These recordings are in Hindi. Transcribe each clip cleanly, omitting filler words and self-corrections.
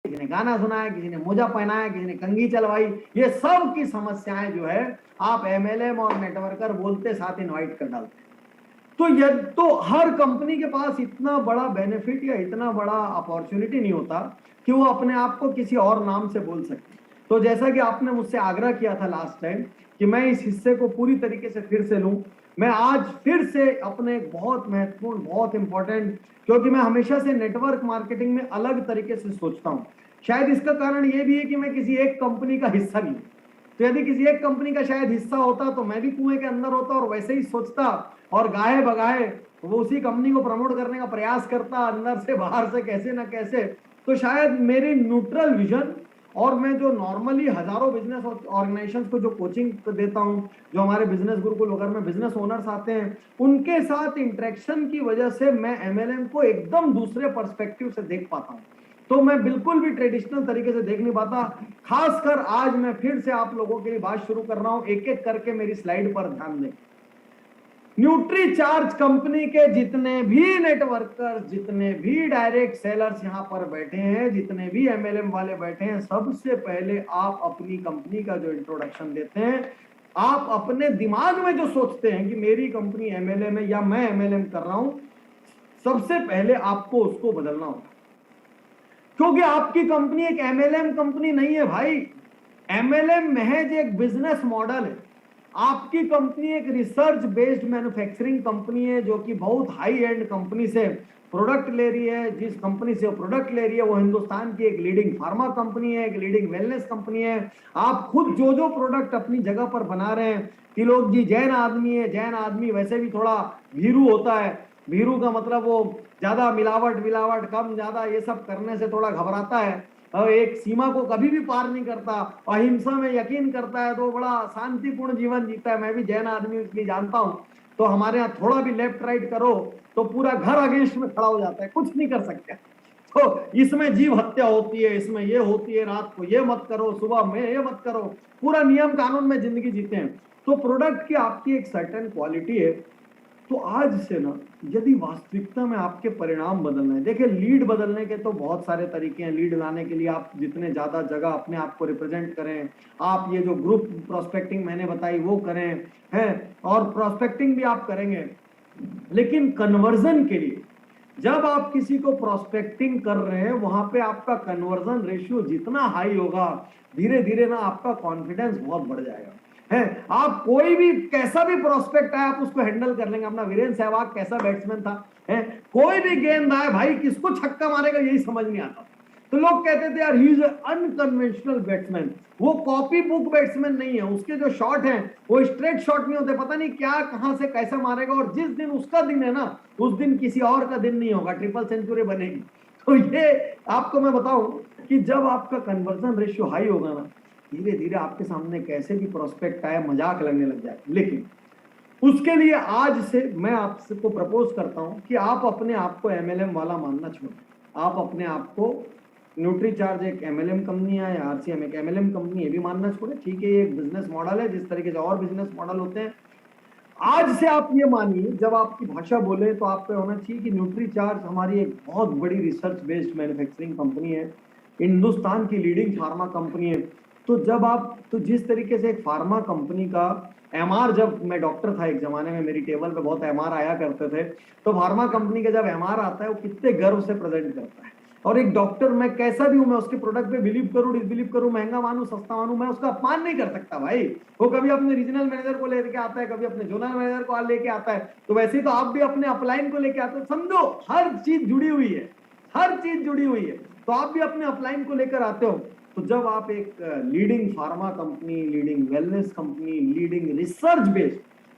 किसी ने गाना सुनाया, किसी ने मोजा पहनाया, किसी ने कंघी चलवाई। ये सब की समस्याएं जो है आप एमएलएम और नेटवर्कर बोलते साथ इनवाइट कर डालते हैं। तो ये तो हर कंपनी के पास इतना बड़ा बेनिफिट या इतना बड़ा अपॉर्चुनिटी नहीं होता कि वो अपने आप को किसी और नाम से बोल सके। तो जैसा कि आपने मुझसे आग्रह किया था लास्ट टाइम कि मैं इस हिस्से को पूरी तरीके से फिर से लूं, मैं आज फिर से अपने बहुत महत्वपूर्ण, बहुत इंपॉर्टेंट, क्योंकि मैं हमेशा से नेटवर्क मार्केटिंग में अलग तरीके से सोचता हूं। शायद इसका कारण यह भी है कि मैं किसी एक कंपनी का हिस्सा नहीं हूं। तो यदि किसी एक कंपनी का शायद हिस्सा होता तो मैं भी कुएं के अंदर होता और वैसे ही सोचता और गाहे बगाहे वो उसी कंपनी को प्रमोट करने का प्रयास करता अंदर से बाहर से कैसे ना कैसे। तो शायद मेरी न्यूट्रल विजन और मैं जो नॉर्मली हजारों बिजनेस ऑर्गेनाइजेशंस को जो कोचिंग देता हूं, जो हमारे बिजनेस गुरुकुल वगैरह में बिजनेस ओनर्स आते हैं, उनके साथ इंटरेक्शन की वजह से मैं एमएलएम को एकदम दूसरे पर्सपेक्टिव से देख पाता हूं। तो मैं बिल्कुल भी ट्रेडिशनल तरीके से देख नहीं पाता। खासकर आज मैं फिर से आप लोगों के लिए बात शुरू कर रहा हूं, एक एक करके मेरी स्लाइड पर ध्यान दें। न्यूट्रीचार्ज कंपनी के जितने भी नेटवर्कर्स, जितने भी डायरेक्ट सेलर्स यहां पर बैठे हैं, जितने भी एमएलएम वाले बैठे हैं, सबसे पहले आप अपनी कंपनी का जो इंट्रोडक्शन देते हैं, आप अपने दिमाग में जो सोचते हैं कि मेरी कंपनी एमएलएम है या मैं एमएलएम कर रहा हूं, सबसे पहले आपको उसको बदलना होगा। क्योंकि आपकी कंपनी एक एमएलएम कंपनी नहीं है भाई। एमएलएम महज एक बिजनेस मॉडल है। आपकी कंपनी एक रिसर्च बेस्ड मैन्युफैक्चरिंग कंपनी है जो कि बहुत हाई एंड कंपनी से प्रोडक्ट ले रही है। जिस कंपनी से वो प्रोडक्ट ले रही है वो हिंदुस्तान की एक लीडिंग फार्मा कंपनी है, एक लीडिंग वेलनेस कंपनी है। आप खुद जो जो प्रोडक्ट अपनी जगह पर बना रहे हैं, त्रिलोक जी जैन आदमी है, जैन आदमी वैसे भी थोड़ा भीरू होता है। भीरू का मतलब वो ज्यादा मिलावट विलावट कम ज्यादा ये सब करने से थोड़ा घबराता है और एक सीमा को कभी भी पार नहीं करता, अहिंसा में यकीन करता है, तो बड़ा शांतिपूर्ण जीवन जीता है। मैं भी जैन आदमी इसलिए जानता हूं। तो हमारे यहाँ थोड़ा भी लेफ्ट राइट करो तो पूरा घर अगेंस्ट में खड़ा हो जाता है, कुछ नहीं कर सकते। तो इसमें जीव हत्या होती है, इसमें ये होती है, रात को ये मत करो, सुबह में ये मत करो, पूरा नियम कानून में जिंदगी जीते हैं। तो प्रोडक्ट की आपकी एक सर्टेन क्वालिटी है। तो आज से ना यदि वास्तविकता में आपके परिणाम बदलना है, देखिए लीड बदलने के तो बहुत सारे तरीके हैं। लीड लाने के लिए आप जितने ज्यादा जगह अपने आप को रिप्रेजेंट करें, आप ये जो ग्रुप प्रोस्पेक्टिंग मैंने बताई वो करें, हैं, और प्रोस्पेक्टिंग भी आप करेंगे। लेकिन कन्वर्जन के लिए जब आप किसी को प्रोस्पेक्टिंग कर रहे हैं, वहां पे आपका कन्वर्जन रेशियो जितना हाई होगा, धीरे धीरे ना आपका कॉन्फिडेंस बहुत बढ़ जाएगा। है, आप कोई भी कैसा भी प्रोस्पेक्ट है आप उसको हैंडल कर लेंगे। अपना वीरेंद्र सहवाग कैसा बैट्समैन था, है, कोई भी गेंद आए भाई किसको छक्का मारेगा यही समझ नहीं आता। तो लोग कहते थे यार ही इज अनकन्वेंशनल बैट्समैन। वो कॉपी बुक बैट्समैन नहीं है, उसके जो शॉट हैं वो स्ट्रेट शॉट नहीं होते, पता नहीं क्या कहां से कैसा मारेगा, और जिस दिन उसका दिन है ना उस दिन किसी और का दिन नहीं होगा, ट्रिपल सेंचुरी बनेगी। तो ये आपको मैं बताऊं कि जब आपका कन्वर्जन रेशियो हाई होगा ना, धीरे धीरे आपके सामने कैसे भी प्रोस्पेक्ट आए मजाक लगने लग जाए। लेकिन उसके लिए आज से मैं आपको प्रपोज करता हूं कि आप अपने आप को एमएलएम वाला मानना छोड़ें। आप अपने आप को न्यूट्रीचार्ज एक एमएलएम कंपनी है या आरसीएम एक एमएलएम कंपनी, ये भी मानना छोड़े। ठीक है, ये एक बिजनेस मॉडल है जिस तरीके से और बिजनेस मॉडल होते हैं। आज से आप ये मानिए जब आपकी भाषा बोले तो आपको होना चाहिए कि न्यूट्रीचार्ज हमारी एक बहुत बड़ी रिसर्च बेस्ड मैन्युफैक्चरिंग कंपनी है, हिंदुस्तान की लीडिंग फार्मा कंपनी है। तो जब आप तो जिस तरीके से एक फार्मा कंपनी का एमआर, जब मैं डॉक्टर था एक जमाने में मेरी टेबल पे बहुत एमआर आया करते थे, तो फार्मा कंपनी का जब एमआर आता है वो कितने गर्व से प्रेजेंट करता है। और एक डॉक्टर मैं कैसा भी हूं, मैं उसके प्रोडक्ट पे बिलीव करूं डिसबिलीव करूं, महंगा मानूं सस्ता मानूं, मैं उसका अपमान नहीं कर सकता भाई। वो कभी अपने रीजनल मैनेजर को लेके आता है, कभी अपने जोनल मैनेजर को लेके आता है, तो वैसे ही तो आप भी अपने अपलाइन को लेके आते हो। समझो हर चीज जुड़ी हुई है, हर चीज जुड़ी हुई है। तो आप भी अपने अपलाइन को लेकर आते हो। तो जब आप एक leading pharma company, leading wellness company, leading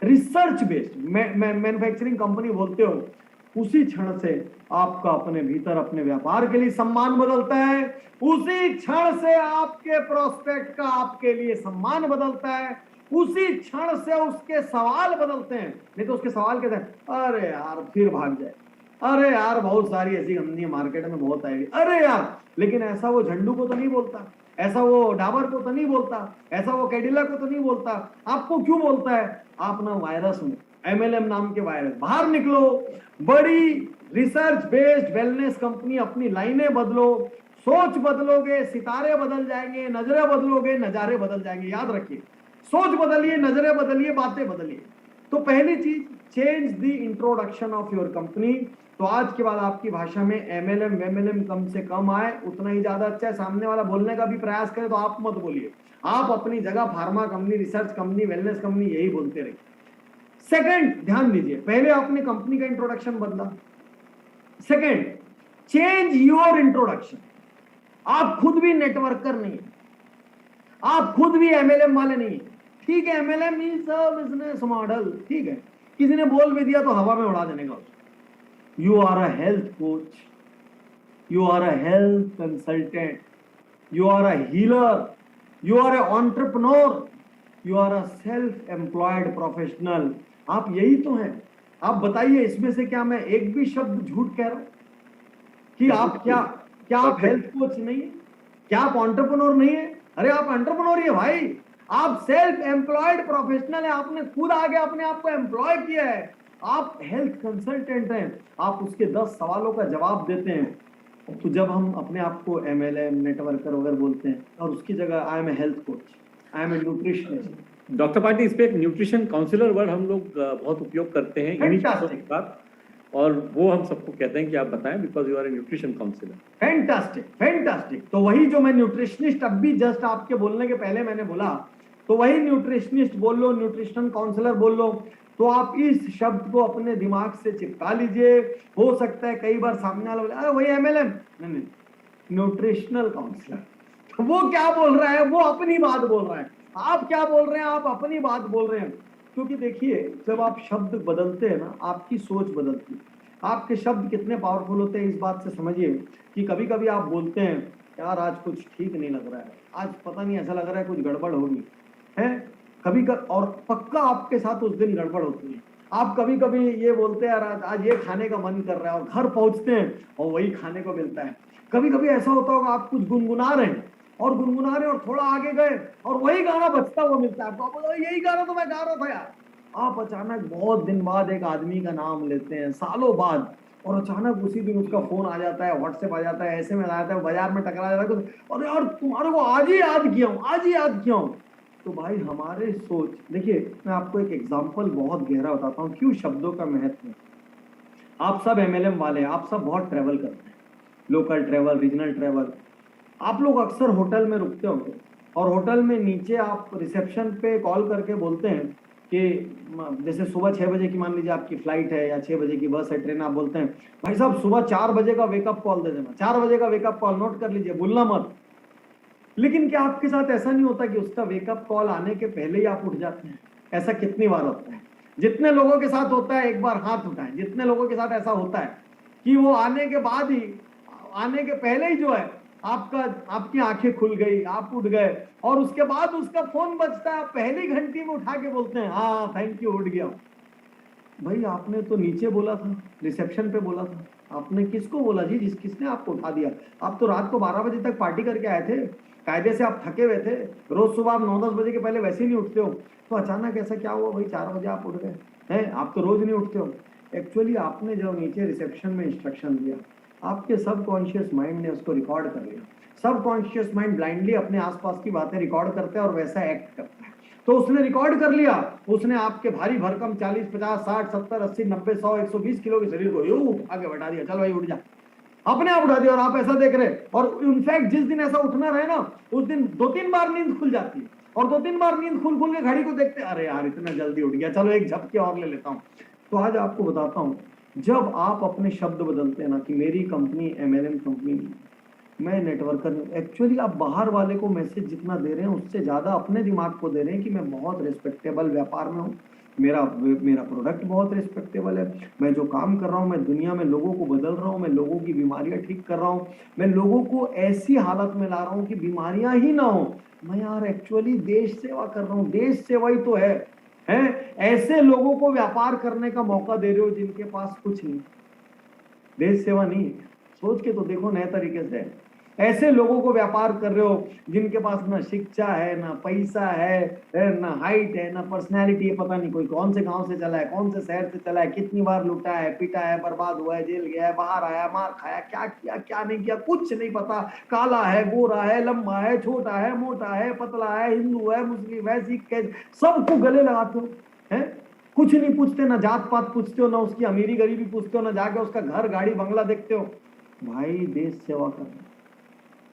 research based manufacturing company बोलते हो, उसी क्षण से आपका अपने भीतर अपने व्यापार के लिए सम्मान बदलता है। उसी क्षण से आपके प्रोस्पेक्ट का आपके लिए सम्मान बदलता है। उसी क्षण से उसके सवाल बदलते हैं। नहीं तो उसके सवाल कहते हैं अरे यार फिर भाग जाए, अरे यार बहुत सारी ऐसी कंपनी मार्केट में बहुत आएगी, अरे यार। लेकिन ऐसा वो झंडू को तो नहीं बोलता, ऐसा वो डाबर को तो नहीं बोलता, ऐसा वो कैडिला को तो नहीं बोलता। आपको क्यों बोलता है? आप ना वायरस में एमएलएम नाम के वायरस, बाहर निकलो, बड़ी रिसर्च बेस्ड वेलनेस कंपनी, अपनी लाइनें बदलो, सोच बदलोगे सितारे बदल जाएंगे, नजरें बदलोगे नजारे बदल जाएंगे। याद रखिए, सोच बदलिए, नजरें बदलिए, बातें बदलिए। तो पहली चीज, change the introduction of your company. तो आज के बाद आपकी भाषा में एमएलएम कम से कम आए, उतना ही ज्यादा अच्छा है। सामने वाला बोलने का भी प्रयास करे तो आप मत बोलिए, आप अपनी जगह pharma company, research company, wellness company यही बोलते रहिए। सेकंड, ध्यान दीजिए, पहले आपने कंपनी का इंट्रोडक्शन बदला। Second, change your introduction. आप खुद भी नेटवर्कर नहीं है, आप खुद भी एमएलएम वाले नहीं है। ठीक है, MLM is a business model, ठीक है, किसी ने बोल भी दिया तो हवा में उड़ा देने का। You are a health coach, you are a health consultant, you are a healer, you are a entrepreneur, you are a self employed professional. आप यही तो हैं। आप बताइए, इसमें से क्या मैं एक भी शब्द झूठ कह रहा हूं कि आप क्या आप हेल्थ कोच नहीं है? क्या आप एंटरप्रेन्योर नहीं है? अरे आप एंटरप्रेन्योर ही है भाई, आप सेल्फ एम्प्लॉयड प्रोफेशनल है, आपने खुद आगे अपने आप को एम्प्लॉय किया है। आप हेल्थ कंसल्टेंट हैं, आप उसके 10 सवालों का जवाब देते हैं। तो जब हम अपने आप को एमएलएम, नेटवर्कर वगैरह बोलते हैं, और उसकी जगह I am a health coach, I am a nutritionist. Doctor party, इस पे एक न्यूट्रिशन काउंसलर वर्ड हम लोग बहुत उपयोग करते हैं इन्हीं चीजों के साथ, और वो हम सबको कहते हैं कि आप बताएं, because you are a nutrition counsellor. Fantastic, fantastic. तो वही जो मैं न्यूट्रिशनिस्ट अब भी जस्ट आपके बोलने के पहले मैंने बोला, तो वही न्यूट्रिशनिस्ट बोल लो, न्यूट्रिशन काउंसलर बोल लो। तो आप इस शब्द को अपने दिमाग से चिपका लीजिए। हो सकता है कई बार सामने वाला बोले अरे वही एमएलएम, नहीं, न्यूट्रिशनल काउंसलर। तो वो क्या बोल रहा है? वो अपनी बात बोल रहा है। आप क्या बोल रहे हैं? आप अपनी बात बोल रहे हैं। क्योंकि देखिए, जब आप शब्द बदलते हैं ना, आपकी सोच बदलती है। आपके शब्द कितने पावरफुल होते हैं इस बात से समझिए कि कभी कभी आप बोलते हैं यार आज कुछ ठीक नहीं लग रहा है, आज पता नहीं, ऐसा लग रहा है कुछ गड़बड़ होगी है कभी और पक्का आपके साथ उस दिन गड़बड़ होती है। आप कभी कभी ये बोलते हैं यार आज ये खाने का मन कर रहा है, और घर पहुंचते हैं और वही खाने को मिलता है। कभी कभी ऐसा होता होगा आप कुछ गुनगुना रहे हैं और थोड़ा आगे गए और वही गाना बजता हुआ मिलता है आपको, यही गाना तो मैं गा रहा था यार। आप अचानक बहुत दिन बाद एक आदमी का नाम लेते हैं, सालों बाद, और अचानक उसी दिन उसका फोन आ जाता है, व्हाट्सएप आ जाता है, SMS आ जाता है, बाजार में टकरा जाता है कुछ, और यार तुम्हारे को आज ही याद किया हूं, आज ही याद किया हूं। तो भाई हमारे सोच, देखिए मैं आपको एक एग्जांपल बहुत गहरा बताता हूँ क्यों शब्दों का महत्व है। आप सब एमएलएम वाले हैं, आप सब बहुत ट्रेवल करते हैं, लोकल ट्रेवल, रीजनल ट्रेवल। आप लोग अक्सर होटल में रुकते होंगे, और होटल में नीचे आप रिसेप्शन पे कॉल करके बोलते हैं कि जैसे सुबह 6 बजे की मान लीजिए आपकी फ्लाइट है, या 6 बजे की बस है, ट्रेन, आप बोलते हैं भाई साहब सुबह 4 बजे का वेकअप कॉल दे देना, 4 बजे का वेकअप कॉल, नोट कर लीजिए, भूलना मत। लेकिन क्या आपके साथ ऐसा नहीं होता कि उसका वेकअप कॉल आने के पहले ही आप उठ जाते हैं? ऐसा कितनी बार होता है? जितने लोगों के साथ होता है एक बार हाथ उठाएं, जितने लोगों के साथ ऐसा होता है कि वो आने के बाद ही, आने के पहले ही जो है आपकी आंखें खुल गई, आप उठ गए, और उसके बाद उसका फोन बजता है, आप पहली घंटी में उठा के बोलते हैं हाँ थैंक यू, उठ गया। भाई आपने तो नीचे बोला था, रिसेप्शन पे बोला था, आपने किसको बोला जी? किसने आपको उठा दिया? आप तो रात को 12 बजे तक पार्टी करके आए थे, कायदे से आप थके हुए थे, रोज सुबह आप 9-10 बजे के पहले वैसे ही नहीं उठते हो, तो अचानक ऐसा क्या हुआ भाई 4 बजे आप उठ गए हैं? आप तो रोज नहीं उठते हो। एक्चुअली आपने जो नीचे रिसेप्शन में इंस्ट्रक्शन दिया, आपके सबकॉन्शियस माइंड ने उसको रिकॉर्ड कर लिया। सबकॉन्शियस माइंड ब्लाइंडली अपने आसपास की बातें रिकॉर्ड करता है और वैसा एक्ट करता है। तो उसने रिकॉर्ड कर लिया, उसने आपके भारी भरकम 40, 50, 60, 70, 80, 90, 100, 120 किलो के शरीर को यूं आगे बढ़ा दिया, चल भाई उठ जा, अपने आप उठा दिया, और आप ऐसा देख रहे। और इनफैक्ट जिस दिन ऐसा उठना रहे ना, उस दिन 2-3 बार नींद खुल जाती है, और 2-3 बार नींद खुल के घड़ी को देखते, अरे यार इतना जल्दी उठ गया, चलो एक झपके और ले लेता हूं। तो आज आपको बताता हूं, जब आप अपने शब्द बदलते हैं ना कि मेरी कंपनी एमएलएम कंपनी नहीं, मैं नेटवर्कर हूँ, एक्चुअली आप बाहर वाले को मैसेज जितना दे रहे हैं उससे ज्यादा अपने दिमाग को दे रहे हैं कि मैं बहुत रिस्पेक्टेबल व्यापार में हूँ, मेरा प्रोडक्ट बहुत रिस्पेक्टेबल है, मैं जो काम कर रहा हूँ, मैं दुनिया में लोगों को बदल रहा हूँ, मैं लोगों की बीमारियां ठीक कर रहा हूँ, मैं लोगों को ऐसी हालत में ला रहा हूँ कि बीमारियां ही ना हो। मैं यार एक्चुअली देश सेवा कर रहा हूँ, देश सेवा ही तो है। ऐसे लोगों को व्यापार करने का मौका दे रहे हो जिनके पास कुछ नहीं, देश सेवा नहीं। सोच के तो देखो नए तरीके से। ऐसे लोगों को व्यापार कर रहे हो जिनके पास ना शिक्षा है, ना पैसा है, ना हाइट है, ना पर्सनैलिटी है, पता नहीं कोई कौन से गांव से चला है, कौन से शहर से चला है, कितनी बार लूटा है, पिटा है, बर्बाद हुआ है, जेल गया है, बाहर आया, मार खाया, क्या किया क्या नहीं किया कुछ नहीं पता, काला है, गोरा है, लंबा है, छोटा है, मोटा है, पतला है, हिंदू है, मुस्लिम है, सिख है, सबको गले लगाते हो है। कुछ नहीं पूछते, ना जात पात पूछते हो, ना उसकी अमीरी गरीबी पूछते हो, ना जाके उसका घर गाड़ी बंगला देखते हो। भाई देश सेवा कर रहे,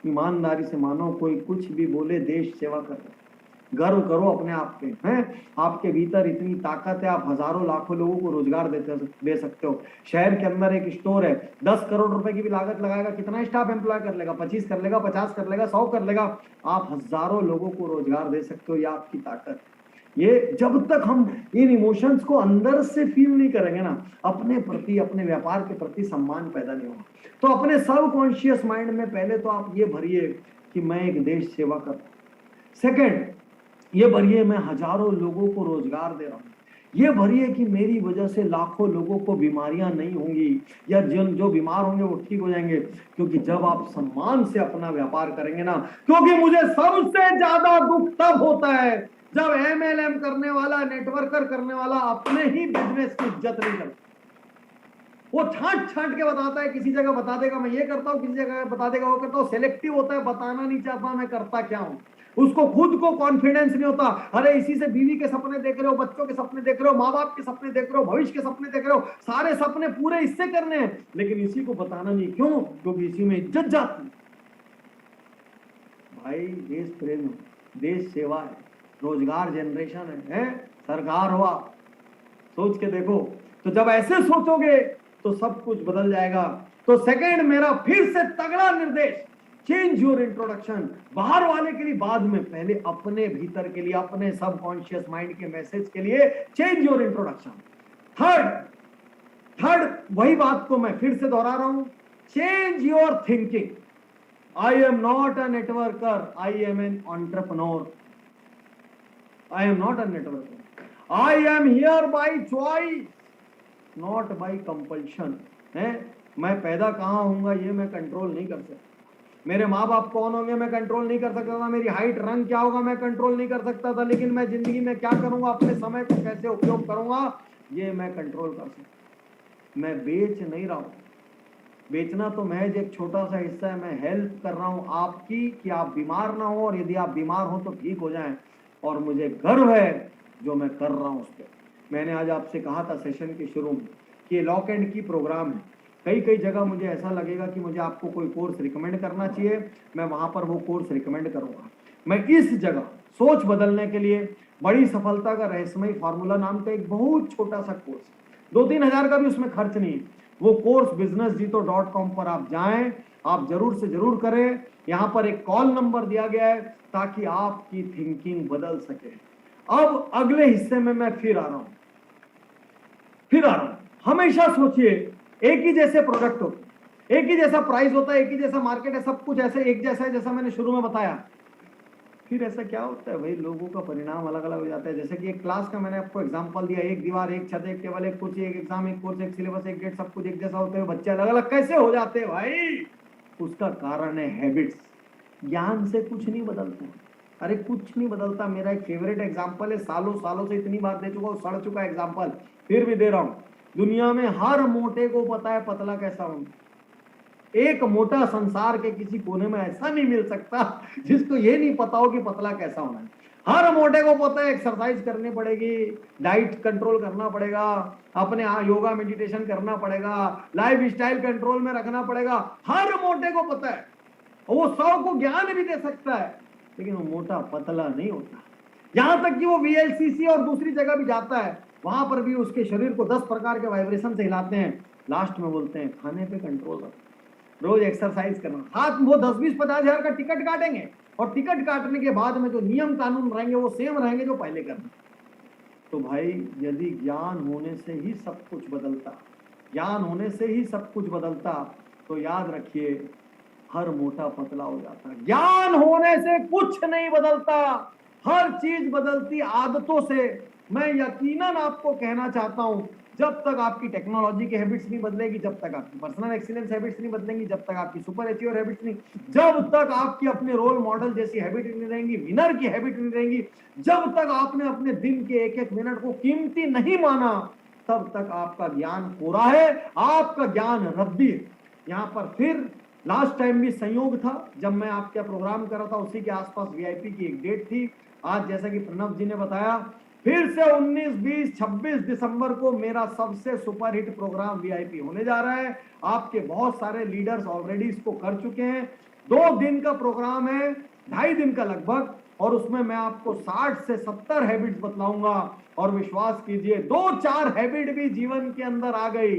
ईमानदारी से मानो, कोई कुछ भी बोले, देश सेवा कर रहे, गर्व करो अपने आप पे हैं। आपके भीतर इतनी ताकत है, आप हजारों लाखों लोगों को रोजगार दे सकते हो। शहर के अंदर एक स्टोर है, 10 करोड़ रुपए की भी लागत लगाएगा, कितना स्टाफ एम्प्लॉय कर लेगा? 25 कर लेगा, 50 कर लेगा, 100 कर लेगा। आप हजारों लोगों को रोजगार दे सकते हो, ये आपकी ताकत। ये जब तक हम इन इमोशंस को अंदर से फील नहीं करेंगे ना, अपने प्रति, अपने व्यापार के प्रति सम्मान पैदा नहीं होगा। तो अपने सबकॉन्शियस माइंड में पहले तो आप ये भरिए कि मैं एक देश सेवा कर रहा हूं। सेकंड, ये भरिए मैं हजारों लोगों को रोजगार दे रहा हूं। ये भरिए कि मेरी वजह से लाखों लोगों को बीमारियां नहीं होंगी, या जो बीमार होंगे वो ठीक हो जाएंगे। क्योंकि जब आप सम्मान से अपना व्यापार करेंगे ना, क्योंकि मुझे सबसे ज्यादा दुख तब होता है जब MLM करने वाला, नेटवर्कर करने वाला अपने ही बिजनेस की इज्जत नहीं करता। वो छांट छांट के बताता है, किसी जगह बता देगा मैं ये करता हूं, किसी जगह बता देगा वो करता हूं, सेलेक्टिव होता है, बताना नहीं चाहता मैं करता क्या हूं। उसको खुद को कॉन्फिडेंस नहीं होता। अरे इसी से बीवी के सपने देख रहे हो, बच्चों के सपने देख रहे हो, माँ बाप के सपने देख रहे हो, भविष्य के सपने देख रहे हो, सारे सपने पूरे इससे करने हैं, लेकिन इसी को बताना नहीं। क्यों? क्योंकि इसी में इज्जत जाती। भाई देश प्रेम, देश सेवा है, रोजगार जनरेशन है सरकार हुआ, सोच के देखो। तो जब ऐसे सोचोगे तो सब कुछ बदल जाएगा। तो सेकंड, मेरा फिर से तगड़ा निर्देश, चेंज योर इंट्रोडक्शन। बाहर वाले के लिए बाद में, पहले अपने भीतर के लिए, अपने सबकॉन्शियस माइंड के मैसेज के लिए चेंज योर इंट्रोडक्शन। थर्ड, वही बात को मैं फिर से दोहरा रहा हूं, change your thinking. I am not a networker, I am an entrepreneur. I am not a networker. I am here by choice, not by compulsion. है, मैं पैदा कहाँ होऊंगा ये मैं कंट्रोल नहीं कर सकता। मेरे माँ बाप कौन होंगे मैं कंट्रोल नहीं कर सकता था। मेरी हाइट, रंग क्या होगा मैं कंट्रोल नहीं कर सकता था। लेकिन मैं जिंदगी में क्या करूंगा, अपने समय को कैसे उपयोग करूंगा, ये मैं कंट्रोल कर सकता। मैं बेच नहीं रहा हूं। बेचना तो महज एक छोटा सा हिस्सा है। मैं हेल्प कर रहा हूं आपकी कि आप बीमार ना हो, और यदि आप बीमार हो तो ठीक हो जाएं। और मुझे गर्व है जो मैं कर रहा हूं उस पर। मैंने आज आपसे कहा था सेशन के शुरू में कि लॉक एंड की प्रोग्राम है। कई जगह मुझे ऐसा लगेगा कि मुझे आपको कोई कोर्स रिकमेंड करना चाहिए, मैं वहां पर वो कोर्स रिकमेंड करूंगा। मैं इस जगह सोच बदलने के लिए बड़ी सफलता का रहस्यमय फार्मूला नाम का एक बहुत छोटा सा कोर्स, 2-3 हजार का भी उसमें खर्च नहीं है। वो कोर्स businessjito.com पर आप जाएं, आप जरूर से जरूर करें। यहां पर एक कॉल नंबर दिया गया है ताकि आपकी थिंकिंग बदल सके। अब अगले हिस्से में मैं फिर आ रहा हूं। हमेशा सोचिए, एक ही जैसे प्रोडक्ट होते, एक ही जैसा प्राइस होता है, एक ही जैसा मार्केट है, सब कुछ ऐसे एक जैसा है जैसा मैंने शुरू में बताया। फिर ऐसा क्या होता है भाई, लोगों का परिणाम अलग अलग हो जाता है। जैसे कि एक क्लास का मैंने आपको एग्जांपल दिया, एक दीवार, एक छत, एक टेबल, एक कुर्सी, एक एग्जाम, एक कोर्स, एक सिलेबस, एक डेट, सब कुछ एक जैसा होते हैं, बच्चे अलग अलग कैसे हो जाते हैं भाई? उसका कारण है हैबिट्स। ज्ञान से कुछ नहीं बदलता। अरे कुछ नहीं बदलता। मेरा एक फेवरेट एग्जाम्पल है, सालों से इतनी बार दे चुका हूं, सड़ चुका एग्जाम्पल, फिर भी दे रहा हूं। दुनिया में हर मोटे को पता है पतला कैसा होना। एक मोटा संसार के किसी कोने में ऐसा नहीं मिल सकता जिसको ये नहीं पता हो कि पतला कैसा होना है। हर मोटे को पता है एक्सरसाइज करनी पड़ेगी, डाइट कंट्रोल करना पड़ेगा, अपने योगा मेडिटेशन करना पड़ेगा, लाइफ स्टाइल कंट्रोल में रखना पड़ेगा। हर मोटे को पता है। वो 100 को ज्ञान भी दे सकता है, लेकिन वो मोटा पतला नहीं होता। यहां तक कि वो VLCC और दूसरी जगह भी जाता है, वहां पर भी उसके शरीर को 10 प्रकार के वाइब्रेशन से हिलाते हैं। लास्ट में बोलते हैं खाने पे कंट्रोल रखो, रोज एक्सरसाइज करना। साथ वो 10-20-50 हजार का टिकट काटेंगे, और टिकट काटने के बाद में जो नियम कानून रहेंगे वो सेम रहेंगे जो पहले करना। तो भाई यदि ज्ञान होने से ही सब कुछ बदलता, ज्ञान होने से ही सब कुछ बदलता, तो याद रखिए हर मोटा पतला हो जाता। ज्ञान होने से कुछ नहीं बदलता, हर चीज बदलती आदतों से। मैं यकीनन आपको कहना चाहता हूं जब तक आपकी टेक्नोलॉजी की हैबिट्स नहीं बदलेगी, जब तक आपकी पर्सनल एक्सीलेंस हैबिट्स नहीं बदलेंगी, जब तक आपकी सुपर अचीवर हैबिट्स नहीं, जब तक आपकी अपने रोल मॉडल जैसी हैबिट नहीं रहेंगी, विनर की हैबिट नहीं रहेंगी, जब तक आपने अपने दिन के एक एक मिनट को कीमती नहीं माना, तब तक आपका ज्ञान पूरा है, आपका ज्ञान रद्दी है। यहाँ पर फिर लास्ट टाइम भी संयोग था, जब मैं आपका प्रोग्राम कर रहा था उसी के आसपास वीआईपी की एक डेट थी। आज जैसा कि प्रणव जी ने बताया, फिर से 19, 20, 26 दिसंबर को मेरा सबसे सुपरहिट प्रोग्राम वीआईपी होने जा रहा है। आपके बहुत सारे लीडर्स ऑलरेडी इसको कर चुके हैं। 2 दिन का प्रोग्राम है, 2.5 दिन का लगभग, और उसमें मैं आपको 60 से 70 हैबिट्स बतलाऊंगा। और विश्वास कीजिए, 2-4 हैबिट भी जीवन के अंदर आ गई,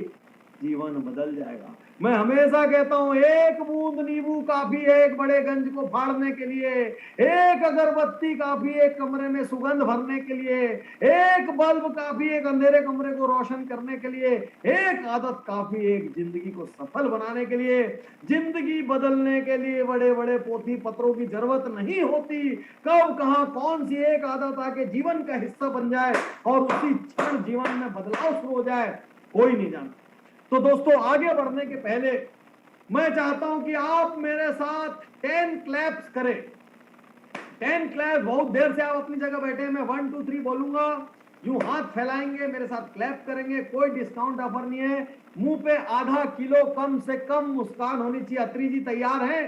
जीवन बदल जाएगा। मैं हमेशा कहता हूं, एक बूंद नींबू काफी है एक बड़े गंज को फाड़ने के लिए, एक अगरबत्ती काफी है एक कमरे में सुगंध भरने के लिए, एक बल्ब काफी है एक अंधेरे कमरे को रोशन करने के लिए, एक आदत काफी है एक जिंदगी को सफल बनाने के लिए। जिंदगी बदलने के लिए बड़े बड़े पोथी पत्रों की जरूरत नहीं होती। कब कहां कौन सी एक आदत आके जीवन का हिस्सा बन जाए और उसी क्षण जीवन में बदलाव शुरू हो जाए, कोई नहीं जानता। तो दोस्तों, आगे बढ़ने के पहले मैं चाहता हूं कि आप मेरे साथ 10 क्लैप्स करें। 10 क्लैप। बहुत देर से आप अपनी जगह बैठे हैं, मैं 1 2 3 बोलूंगा, यूं हाथ फैलाएंगे, मेरे साथ क्लैप करेंगे। कोई डिस्काउंट ऑफर नहीं है। मुंह पे आधा किलो कम से कम मुस्कान होनी चाहिए। अत्री जी तैयार हैं?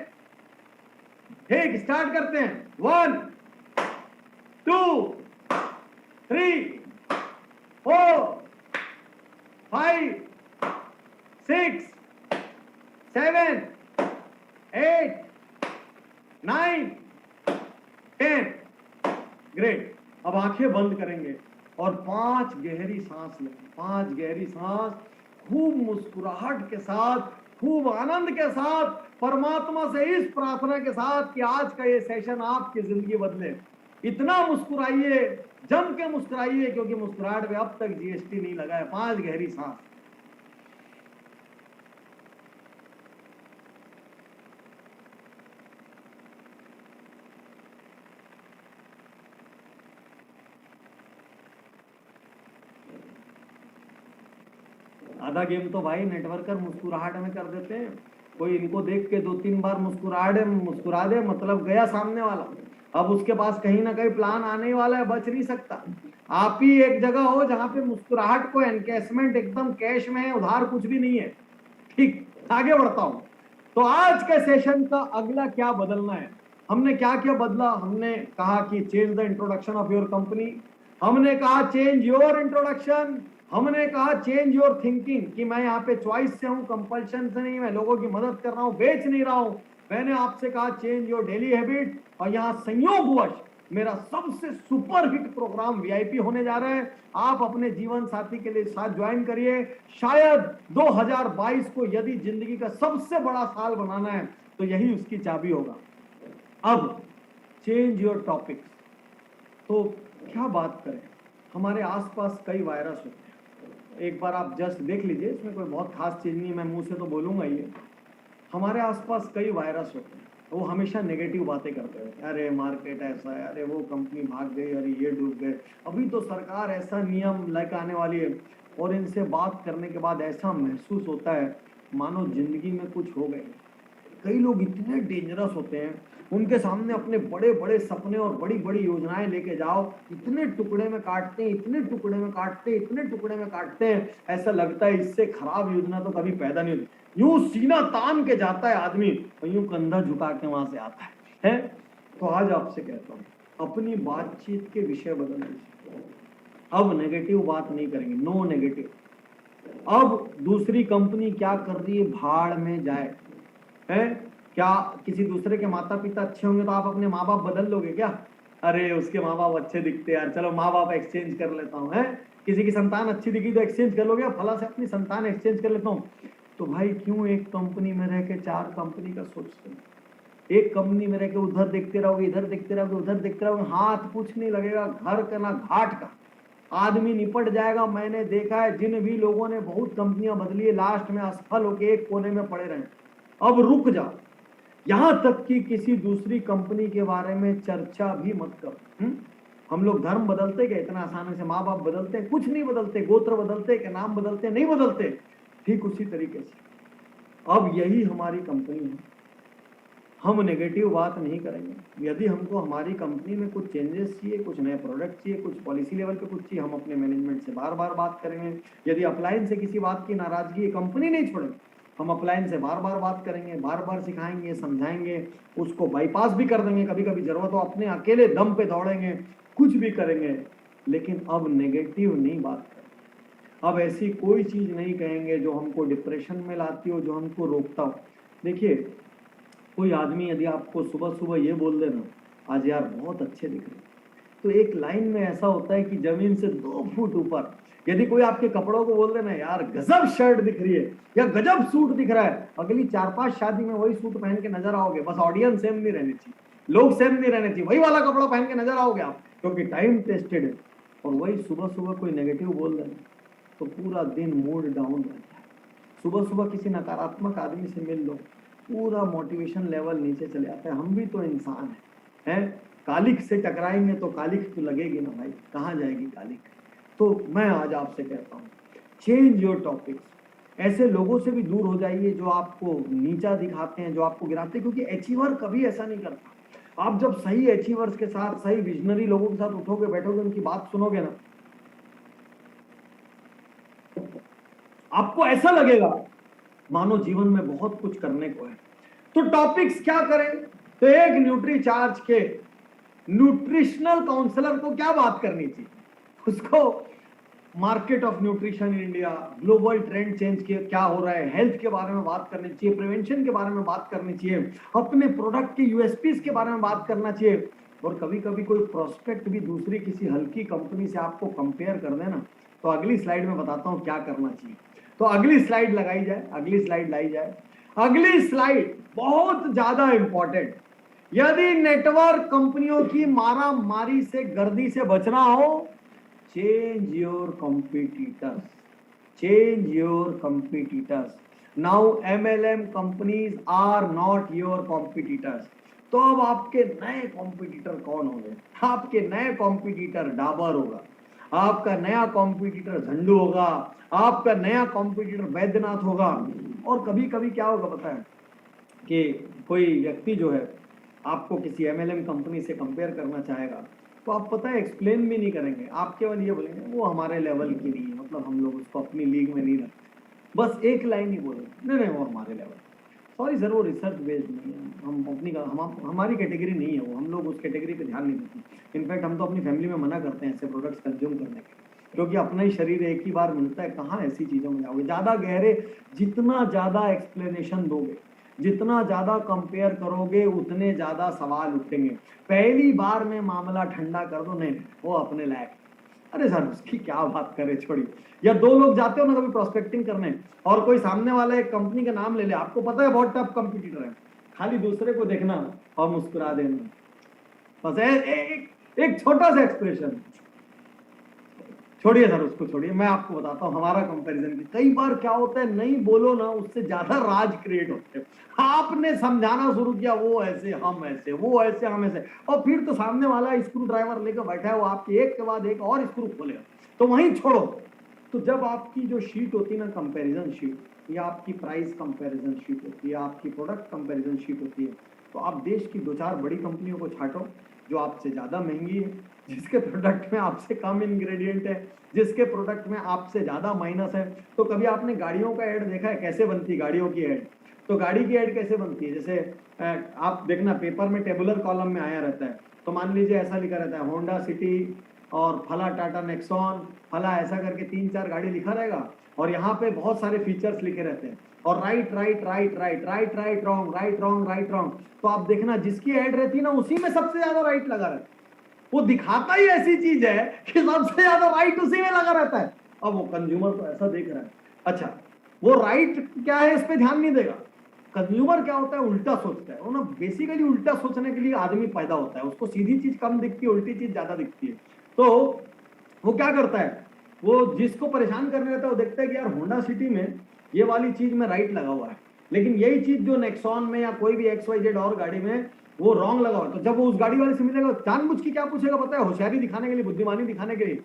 ठीक, स्टार्ट करते हैं। 1 2 3 4 5 6 7 8 9 10। ग्रेट। अब आंखें बंद करेंगे और 5 गहरी सांस लेंगे। 5 गहरी सांस, खूब मुस्कुराहट के साथ, खूब आनंद के साथ, परमात्मा से इस प्रार्थना के साथ कि आज का ये सेशन आपकी जिंदगी बदले। इतना मुस्कुराइए, जम के मुस्कुराइए, क्योंकि मुस्कुराहट में अब तक जीएसटी नहीं लगा है। 5 गहरी सांस। आधा गेम तो भाई नेटवर्कर मुस्कुराहट में कर देते हैं। कोई इनको देख के 2-3 बार मुस्कुरा दे, मतलब गया सामने वाला। अब उसके पास कहीं ना कहीं प्लान आने वाला है, बच नहीं सकता। आप ही एक जगह हो जहां पे मुस्कुराहट को एनकैशमेंट एकदम कैश में है, उधार कुछ भी नहीं है। ठीक, आगे बढ़ता हूं। तो आज के सेशन का अगला क्या बदलना है, हमने क्या क्या बदला। हमने कहा कि change the introduction of your company, हमने कहा चेंज योर इंट्रोडक्शन, हमने कहा चेंज योर थिंकिंग, कि मैं यहाँ पे चॉइस से हूँ, कंपल्शन से नहीं, मैं लोगों की मदद कर रहा हूँ, बेच नहीं रहा हूँ। मैंने आपसे कहा चेंज योर डेली हैबिट, और यहाँ संयोगवश मेरा सबसे सुपर हिट प्रोग्राम वीआईपी होने जा रहा है। आप अपने जीवन साथी के लिए साथ ज्वाइन करिए। शायद 2022 को यदि जिंदगी का सबसे बड़ा साल बनाना है तो यही उसकी चाबी होगा। अब चेंज योर टॉपिक्स। तो क्या बात करें, हमारे आसपास कई वायरस होते हैं। एक बार आप जस्ट देख लीजिए, इसमें कोई बहुत खास चीज नहीं है, मैं मुंह से तो बोलूंगा ही। हमारे आसपास कई वायरस होते हैं, वो हमेशा नेगेटिव बातें करते हैं। अरे मार्केट ऐसा है, अरे वो कंपनी भाग गई, अरे ये डूब गए, अभी तो सरकार ऐसा नियम लेकर आने वाली है। और इनसे बात करने के बाद ऐसा महसूस होता है मानो जिंदगी में कुछ हो गए। कई लोग इतने डेंजरस होते हैं, उनके सामने अपने बड़े बड़े सपने और बड़ी बड़ी योजनाएं लेके जाओ, इतने टुकड़े में काटते हैं, इतने टुकड़े में काटते हैं, इतने टुकड़े में काटते हैं, ऐसा लगता है इससे खराब योजना तो कभी पैदा नहीं होती। यूं सीना तान के जाता है आदमी, और यूं कंधा झुका के वहां से आता है। तो आज आपसे कहता हूं, अपनी बातचीत के विषय बदल दीजिए। अब नेगेटिव बात नहीं करेंगे, नो नेगेटिव। अब दूसरी कंपनी क्या कर रही है, भाड़ में जाए। है क्या किसी दूसरे के माता पिता अच्छे होंगे तो आप अपने माँ बाप बदल लोगे क्या? अरे उसके माँ बाप अच्छे दिखते हैं यार, चलो माँ बाप एक्सचेंज कर लेता हूँ। है किसी की संतान अच्छी दिखी तो एक्सचेंज कर लोगे, फला से अपनी संतान एक्सचेंज कर लेता हूँ। तो भाई क्यों एक कंपनी में रह के 4 कंपनी का सोचते हैं? एक कंपनी में रह के उधर देखते रहोगे, इधर देखते रहोगे, उधर देखते रहोगे, हाथ कुछ नहीं लगेगा, घर का ना घाट का, आदमी निपट जाएगा। मैंने देखा है जिन भी लोगों ने बहुत कंपनियां बदली है, लास्ट में असफल होके एक कोने में पड़े रहे। अब रुक जाओ, यहां तक कि किसी दूसरी कंपनी के बारे में चर्चा भी मत करो। हम लोग धर्म बदलते क्या इतना आसानी से? माँ बाप बदलते हैं? कुछ नहीं बदलते। गोत्र बदलते क्या? नाम बदलते नहीं बदलते। ठीक उसी तरीके से अब यही हमारी कंपनी है। हम नेगेटिव बात नहीं करेंगे। यदि हमको हमारी कंपनी में कुछ चेंजेस चाहिए, कुछ नए प्रोडक्ट चाहिए, कुछ पॉलिसी लेवल पे कुछ चाहिए, हम अपने मैनेजमेंट से बार बार बात करेंगे। यदि अपलाइन से किसी बात की नाराजगी है, कंपनी नहीं छोड़ेंगे, हम अपलाइन से बार बार बात करेंगे, बार बार सिखाएंगे, समझाएंगे, उसको बाईपास भी कर देंगे। कभी कभी जरूरत हो अपने अकेले दम पे दौड़ेंगे, कुछ भी करेंगे, लेकिन अब नेगेटिव नहीं बात करेंगे। अब ऐसी कोई चीज नहीं कहेंगे जो हमको डिप्रेशन में लाती हो, जो हमको रोकता हो। देखिए, कोई आदमी यदि आपको सुबह सुबह ये बोल देना, आज यार बहुत अच्छे दिख रहे, तो एक लाइन में ऐसा होता है कि जमीन से 2 फुट ऊपर यदि कोई आपके कपड़ों को बोल देना, यार गजब शर्ट दिख रही है या गजब सूट दिख रहा है, अगली 4-5 शादी में वही सूट पहन के नजर आओगे। बस ऑडियंस सेम नहीं रहनी चाहिए, लोग सेम नहीं रहने चाहिए, वही वाला कपड़ा पहन के नजर आओगे आप, क्योंकि टाइम टेस्टेड है। और वही सुबह सुबह कोई नेगेटिव बोल देना तो पूरा दिन मूड डाउन रहता है। सुबह सुबह किसी नकारात्मक आदमी से मिल लो, पूरा मोटिवेशन लेवल नीचे चले जाता है। हम भी तो इंसान हैं, कालिक से टकराएंगे तो कालिक तो लगेगी ना भाई, कहाँ जाएगी कालिक। तो मैं आज आपसे कहता हूँ, चेंज योर टॉपिक्स। ऐसे लोगों से भी दूर हो जाइए जो आपको नीचा दिखाते हैं, जो आपको गिराते हैं, क्योंकि अचीवर कभी ऐसा नहीं करता। आप जब सही अचीवर्स के साथ, सही विजनरी लोगों के साथ उठोगे, बैठोगे, उनकी बात सुनोगे ना, आपको ऐसा लगेगा मानो जीवन में बहुत कुछ करने को है। तो टॉपिक्स क्या करें? तो एक न्यूट्री चार्ज के न्यूट्रिशनल काउंसलर को क्या बात करनी चाहिए? उसको market of nutrition in India, global trend change के क्या हो रहा है, हेल्थ के बारे में बात करनी चाहिए, प्रिवेंशन के बारे में बात करनी चाहिए, अपने प्रोडक्ट के यूएसपीज के बारे में बात करना चाहिए। और कभी कभी कोई प्रोस्पेक्ट भी दूसरी किसी हल्की कंपनी से आपको कंपेयर कर देना, तो अगली स्लाइड में बताता हूं क्या करना चाहिए। तो अगली स्लाइड लगाई जाए, अगली स्लाइड लाई जाए। अगली स्लाइड बहुत ज्यादा इंपॉर्टेंट। यदि नेटवर्क कंपनियों की मारा मारी से, गर्दी से बचना हो, change your competitors, change your competitors. Now MLM companies are not your competitors. तो अब आपके नए कॉम्पिटिटर कौन होंगे? आपके नए कॉम्पिटिटर डाबर होगा, आपका नया कॉम्पिटिटर झंडू होगा, आपका नया कॉम्पिटिटर बैद्यनाथ होगा। और कभी कभी क्या होगा पता है कि कोई व्यक्ति जो है आपको किसी MLM कंपनी से कंपेयर करना चाहेगा, तो आप पता है एक्सप्लेन भी नहीं करेंगे, आप केवल ये बोलेंगे वो हमारे लेवल की नहीं है, मतलब हम लोग उसको अपनी लीग में नहीं रखते। बस एक लाइन ही बोलेंगे, नहीं वो हमारे लेवल। सॉरी सर, वो रिसर्च बेस्ड नहीं है, हम अपनी हमारी कैटेगरी नहीं है वो, हम लोग उस कैटेगरी पे ध्यान नहीं देते। इनफैक्ट हम तो अपनी फैमिली में मना करते हैं ऐसे प्रोडक्ट्स कंज्यूम करने के, क्योंकि अपना ही शरीर एक ही बार मिलता है, कहाँ ऐसी चीज़ों में जाओगे। ज़्यादा गहरे, जितना ज़्यादा एक्सप्लेनेशन दोगे, जितना ज्यादा कंपेयर करोगे, उतने ज्यादा सवाल उठेंगे। पहली बार में मामला ठंडा कर दो, नहीं वो अपने लायक, अरे सर उसकी क्या बात करे, छोड़िए। या 2 लोग जाते हो ना कभी प्रोस्पेक्टिंग करने, और कोई सामने वाला एक कंपनी का नाम ले ले, आपको पता है बहुत टफ कंपटीटर है, खाली दूसरे को देखना और मुस्कुरा देना, बस एक छोटा सा एक्सप्रेशन। छोड़िए सर उसको, छोड़िए, मैं आपको बताता हूँ हमारा कंपैरिजन। कई बार क्या होता है, नहीं बोलो ना, उससे ज्यादा राज क्रिएट होते हैं। आपने समझाना शुरू किया, वो ऐसे हम ऐसे, वो ऐसे हम ऐसे, और फिर तो सामने वाला स्क्रू ड्राइवर लेकर बैठा है, वो आपकी एक के बाद एक और स्क्रू खोलेगा, तो वहीं छोड़ो। तो जब आपकी जो शीट होती है ना, कंपेरिजन शीट, या आपकी प्राइस कंपेरिजन शीट होती है, आपकी प्रोडक्ट कंपेरिजन शीट होती है, तो आप देश की 2-4 बड़ी कंपनियों को छांटो जो आपसे ज्यादा महंगी है, जिसके प्रोडक्ट में आपसे कम इंग्रेडिएंट है, जिसके प्रोडक्ट में आपसे ज्यादा माइनस है। तो कभी आपने गाड़ियों का ऐड देखा है, कैसे बनती है गाड़ियों की ऐड? तो गाड़ी की ऐड कैसे बनती है, जैसे आप देखना पेपर में टेबुलर कॉलम में आया रहता है, तो मान लीजिए ऐसा लिखा रहता है होंडा सिटी और फला टाटा नेक्सॉन फला, ऐसा करके 3-4 गाड़ी लिखा रहेगा, और यहाँ पे बहुत सारे फीचर्स लिखे रहते हैं, और right right right right right right wrong right wrong right wrong. तो आप देखना जिसकी ऐड रहती है ना, उसी में सबसे ज्यादा राइट लगा रहता है। वो दिखाता ही ऐसी चीज है कि सबसे ज्यादा राइट उसी में लगा रहता है। अब वो कंज्यूमर तो ऐसा देख रहा है, अच्छा वो राइट क्या है इस पे ध्यान नहीं देगा। कंज्यूमर क्या होता है, उल्टा सोचता है, वो ना बेसिकली उल्टा सोचने के लिए आदमी पैदा होता है, उसको सीधी चीज कम दिखती है, उल्टी चीज ज्यादा दिखती है। तो वो क्या करता है, वो जिसको परेशान करने रहता है, वो देखता है कि यार होंडा सिटी में ये वाली चीज में राइट लगा हुआ है, लेकिन यही चीज जो नेक्सॉन में या कोई भी XYZ और गाड़ी में वो रॉन्ग लगा हुआ। तो जब वो उस गाड़ी वाले से मिलेगा, जानबूझ के क्या पूछेगा पता है, होशियारी दिखाने के लिए, बुद्धिमानी दिखाने के लिए,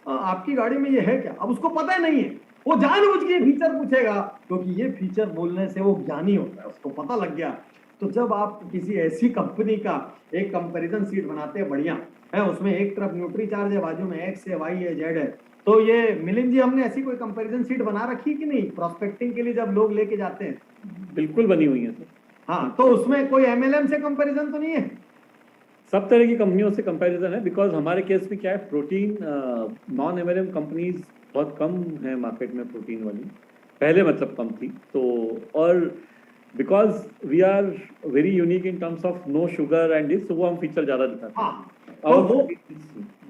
आपकी गाड़ी में ये है क्या? अब उसको पता ही नहीं है, वो जानबूझ के फीचर पूछेगा, क्योंकि ये फीचर बोलने से वो ज्ञानी होता है, उसको पता लग गया। तो जब आप किसी ऐसी कंपनी का एक कंपैरिजन सीट बनाते हैं बढ़िया है, उसमें एक तरफ न्यूट्री चार्ज है, बाजू में एक्स है, वाई है, जेड है, तो ये मिलिंद जी हमने ऐसी कोई कंपैरिजन सीट बना रखी कि नहीं प्रोस्पेक्टिंग के लिए जब लोग लेके जाते हैं? बिल्कुल बनी हुई है सर। हाँ, तो उसमें कोई एमएलएम से कंपैरिजन तो नहीं है? सब तरह की कंपनियों से कंपैरिजन है, बिकॉज हमारे केस में क्या है, प्रोटीन नॉन एमएलएम कंपनीज बहुत कम है मार्केट में, प्रोटीन वाली पहले मतलब कम थी। तो और because we are very unique in terms of no sugar and this, तो वो हम फीचर ज्यादा दिखाते हैं। हाँ, तो वो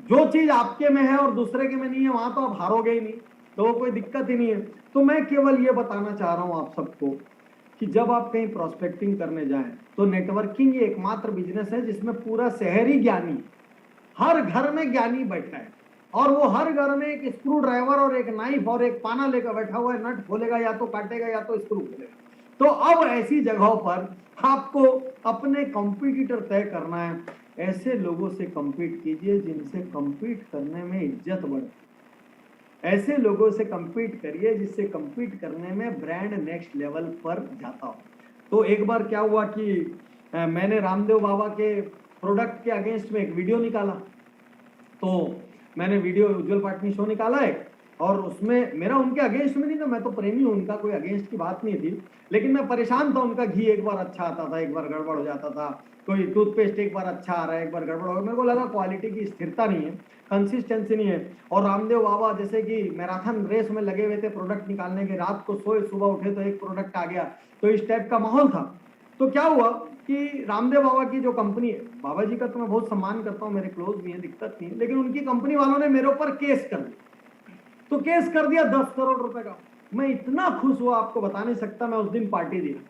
जो चीज आपके में है और दूसरे के में नहीं है, वहां तो आप हारोगे ही नहीं, तो वो कोई दिक्कत ही नहीं है। तो मैं केवल ये बताना चाह रहा हूं आप सबको कि जब आप कहीं प्रोस्पेक्टिंग करने जाएं तो नेटवर्किंग ये एकमात्र बिजनेस है जिसमें पूरा शहरी ज्ञानी, हर घर में ज्ञानी बैठा है, और वो हर घर में एक स्क्रू ड्राइवर और एक नाइफ और एक पाना लेकर बैठा हुआ है, नट खोलेगा या तो काटेगा या तो स्क्रू खोलेगा। तो अब ऐसी जगहों पर आपको अपने कॉम्पिटिटर तय करना है, ऐसे लोगों से compete कीजिए जिनसे compete करने में इज्जत बढ़े, ऐसे लोगों से compete करिए जिससे compete करने में ब्रांड नेक्स्ट लेवल पर जाता हो। तो एक बार क्या हुआ कि मैंने रामदेव बाबा के प्रोडक्ट के अगेंस्ट में एक वीडियो निकाला, तो मैंने वीडियो उज्जवल पाटनी शो निकाला है, और उसमें मेरा उनके अगेंस्ट में नहीं था, मैं तो प्रेमी हूं उनका, कोई अगेंस्ट की बात नहीं थी, लेकिन मैं परेशान था। उनका घी एक बार अच्छा आता था, एक बार गड़बड़ हो जाता था, कोई टूथपेस्ट एक बार अच्छा आ रहा है, एक बार गड़बड़ हो गया। मेरे को लगा क्वालिटी की स्थिरता नहीं है, कंसिस्टेंसी नहीं है। और रामदेव बाबा जैसे कि मैराथन रेस में लगे हुए थे प्रोडक्ट निकालने के, रात को सोए सुबह उठे तो एक प्रोडक्ट आ गया, तो इस टाइप का माहौल था। तो क्या हुआ कि रामदेव बाबा की जो कंपनी है, बाबा जी का तो मैं बहुत सम्मान करता हूँ, मेरे क्लोज भी है, दिक्कत नहीं है, लेकिन उनकी कंपनी वालों ने मेरे ऊपर केस कर दिया। तो केस कर दिया 10 करोड़ रुपए का। मैं इतना खुश हुआ आपको बता नहीं सकता, मैं उस दिन पार्टी दिया।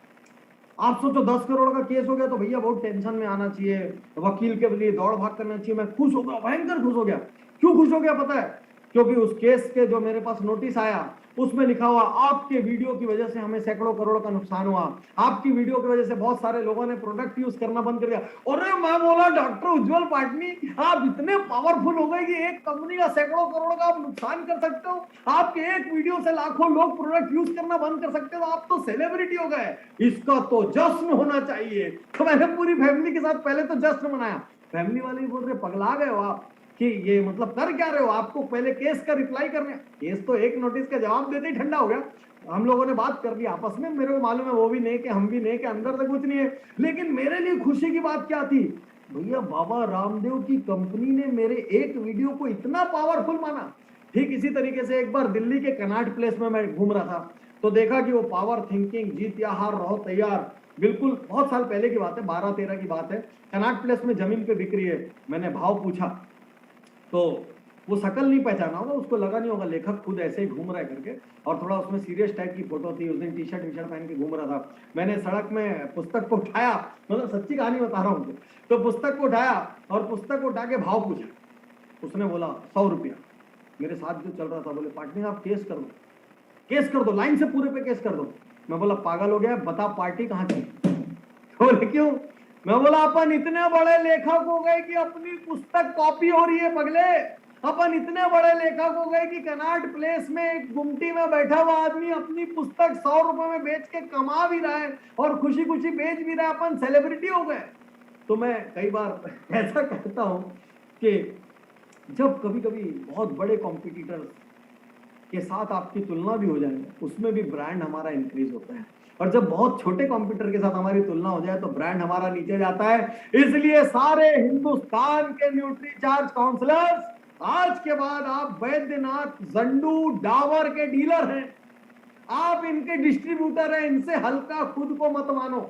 आप सोचो 10 करोड़ का केस हो गया तो भैया बहुत टेंशन में आना चाहिए, वकील के लिए दौड़ भाग करना चाहिए। मैं खुश हो गया, भयंकर खुश हो गया। क्यों खुश हो गया पता है? क्योंकि उस केस के जो मेरे पास नोटिस आया उसमें लिखा हुआ, आपके वीडियो की वजह से हमें सैकड़ों करोड़ का नुकसान हुआ, आपकी वीडियो की वजह से बहुत सारे लोगों ने प्रोडक्ट यूज करना बंद कर दिया। और मैं बोला डॉक्टर उज्जवल पाटनी, आप इतने पावरफुल हो गए कि एक कंपनी का सैकड़ों करोड़ का आप नुकसान कर सकते हो, आपके एक वीडियो से लाखों लोग प्रोडक्ट यूज करना बंद कर सकते हो, आप तो सेलिब्रिटी हो गए, इसका तो जश्न होना चाहिए। तो मैंने पूरी फैमिली के साथ पहले तो जश्न मनाया। फैमिली वाले भी बोल रहे पगला गए हो आप, कि ये मतलब कर क्या रहे हो, आपको पहले केस का रिप्लाई करने, केस तो एक नोटिस का जवाब देते ही ठंडा हो गया। हम लोगों ने बात कर ली आपस में, मेरे को मालूम है वो भी नहीं कि हम भी नहीं, कि अंदर से कुछ नहीं है, लेकिन मेरे लिए खुशी की बात क्या थी, भैया बाबा रामदेव की कंपनी ने मेरे एक वीडियो को इतना पावरफुल माना। ठीक इसी तरीके से एक बार दिल्ली के कनॉट प्लेस में मैं घूम रहा था, तो देखा कि वो पावर थिंकिंग, जीत या हार रहो तैयार, बिल्कुल बहुत साल पहले की बात है, 12-13 की बात है, कनॉट प्लेस में जमीन पे बिक रही है। मैंने भाव पूछा तो वो शकल नहीं पहचाना होगा, उसको लगा नहीं होगा लेखक खुद ऐसे ही घूम रहा है करके, और थोड़ा उसमें सीरियस टाइप की फोटो थी, उस दिन टी शर्ट पहन के घूम रहा था। मैंने सड़क में पुस्तक को उठाया, मतलब सच्ची कहानी बता रहा हूँ, तो पुस्तक को उठाया और पुस्तक को उठा के भाव पूछा। उसने बोला 100 रुपया। मेरे साथ जो चल रहा था बोले पार्टनर आप केस कर दो, केस कर दो, लाइन से पूरे पे केस कर दो। मैं बोला पागल हो गया, बता पार्टी कहाँ की? बोले क्यों? मैं बोला अपन इतने बड़े लेखक हो गए कि अपनी पुस्तक कॉपी हो रही है पगले, अपन इतने बड़े लेखक हो गए कि कनॉट प्लेस में एक गुमटी में बैठा हुआ आदमी अपनी पुस्तक 100 रुपए में बेच के कमा भी रहा है और खुशी खुशी बेच भी रहा है, अपन सेलिब्रिटी हो गए। तो मैं कई बार ऐसा कहता हूं कि जब कभी कभी बहुत बड़े कॉम्पिटिटर्स के साथ आपकी तुलना भी हो जाए, उसमें भी ब्रांड हमारा इंक्रीज होता है, और जब बहुत छोटे कंप्यूटर के साथ हमारी तुलना हो जाए तो ब्रांड हमारा नीचे जाता है। इसलिए सारे हिंदुस्तान के न्यूट्रीचार्ज काउंसलर्स, आज के बाद आप वैद्यनाथ, जंडू, डाबर के डीलर हैं, आप इनके डिस्ट्रीब्यूटर हैं, इनसे हल्का खुद को मत मानो।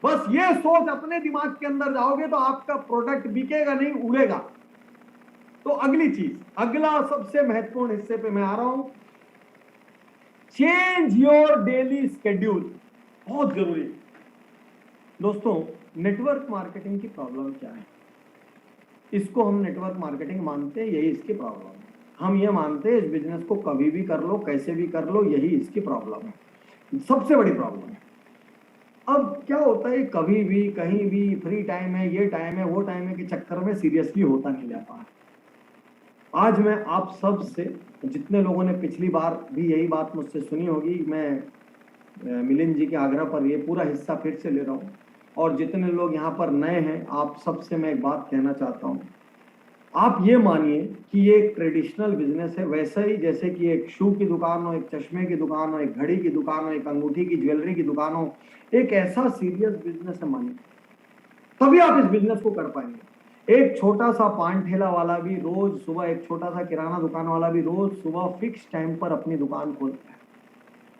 बस ये सोच अपने दिमाग के अंदर जाओगे तो आपका प्रोडक्ट बिकेगा नहीं, उड़ेगा। तो अगली चीज, अगला सबसे महत्वपूर्ण हिस्से पे मैं आ रहा हूं, चेंज योर डेली शेड्यूल, बहुत जरूरी है। दोस्तों, नेटवर्क मार्केटिंग की प्रॉब्लम क्या है? इसको हम नेटवर्क मार्केटिंग मानते हैं, यही इसकी प्रॉब्लम है। हम ये मानते हैं इस बिजनेस को कभी भी कर लो, कैसे भी कर लो, यही इसकी प्रॉब्लम है, सबसे बड़ी प्रॉब्लम है। अब क्या होता है, कभी भी कहीं भी फ्री टाइम है, ये टाइम है, वो टाइम है के चक्कर में सीरियसली होता नहीं जाता। आज मैं आप सब से, जितने लोगों ने पिछली बार भी यही बात मुझसे सुनी होगी, मैं मिलिंद जी के आग्रह पर ये पूरा हिस्सा फिर से ले रहा हूँ, और जितने लोग यहाँ पर नए हैं आप सबसे मैं एक बात कहना चाहता हूँ। आप ये मानिए कि ये एक ट्रेडिशनल बिजनेस है, वैसे ही जैसे कि एक शू की दुकान हो, एक चश्मे की दुकान हो, एक घड़ी की दुकान हो, एक अंगूठी की ज्वेलरी की दुकान हो, एक ऐसा सीरियस बिजनेस है मानिए, तभी आप इस बिजनेस को कर पाएंगे। एक छोटा सा पान ठेला वाला भी रोज सुबह, एक छोटा सा किराना दुकान वाला भी रोज सुबह फिक्स टाइम पर अपनी दुकान खोलता है।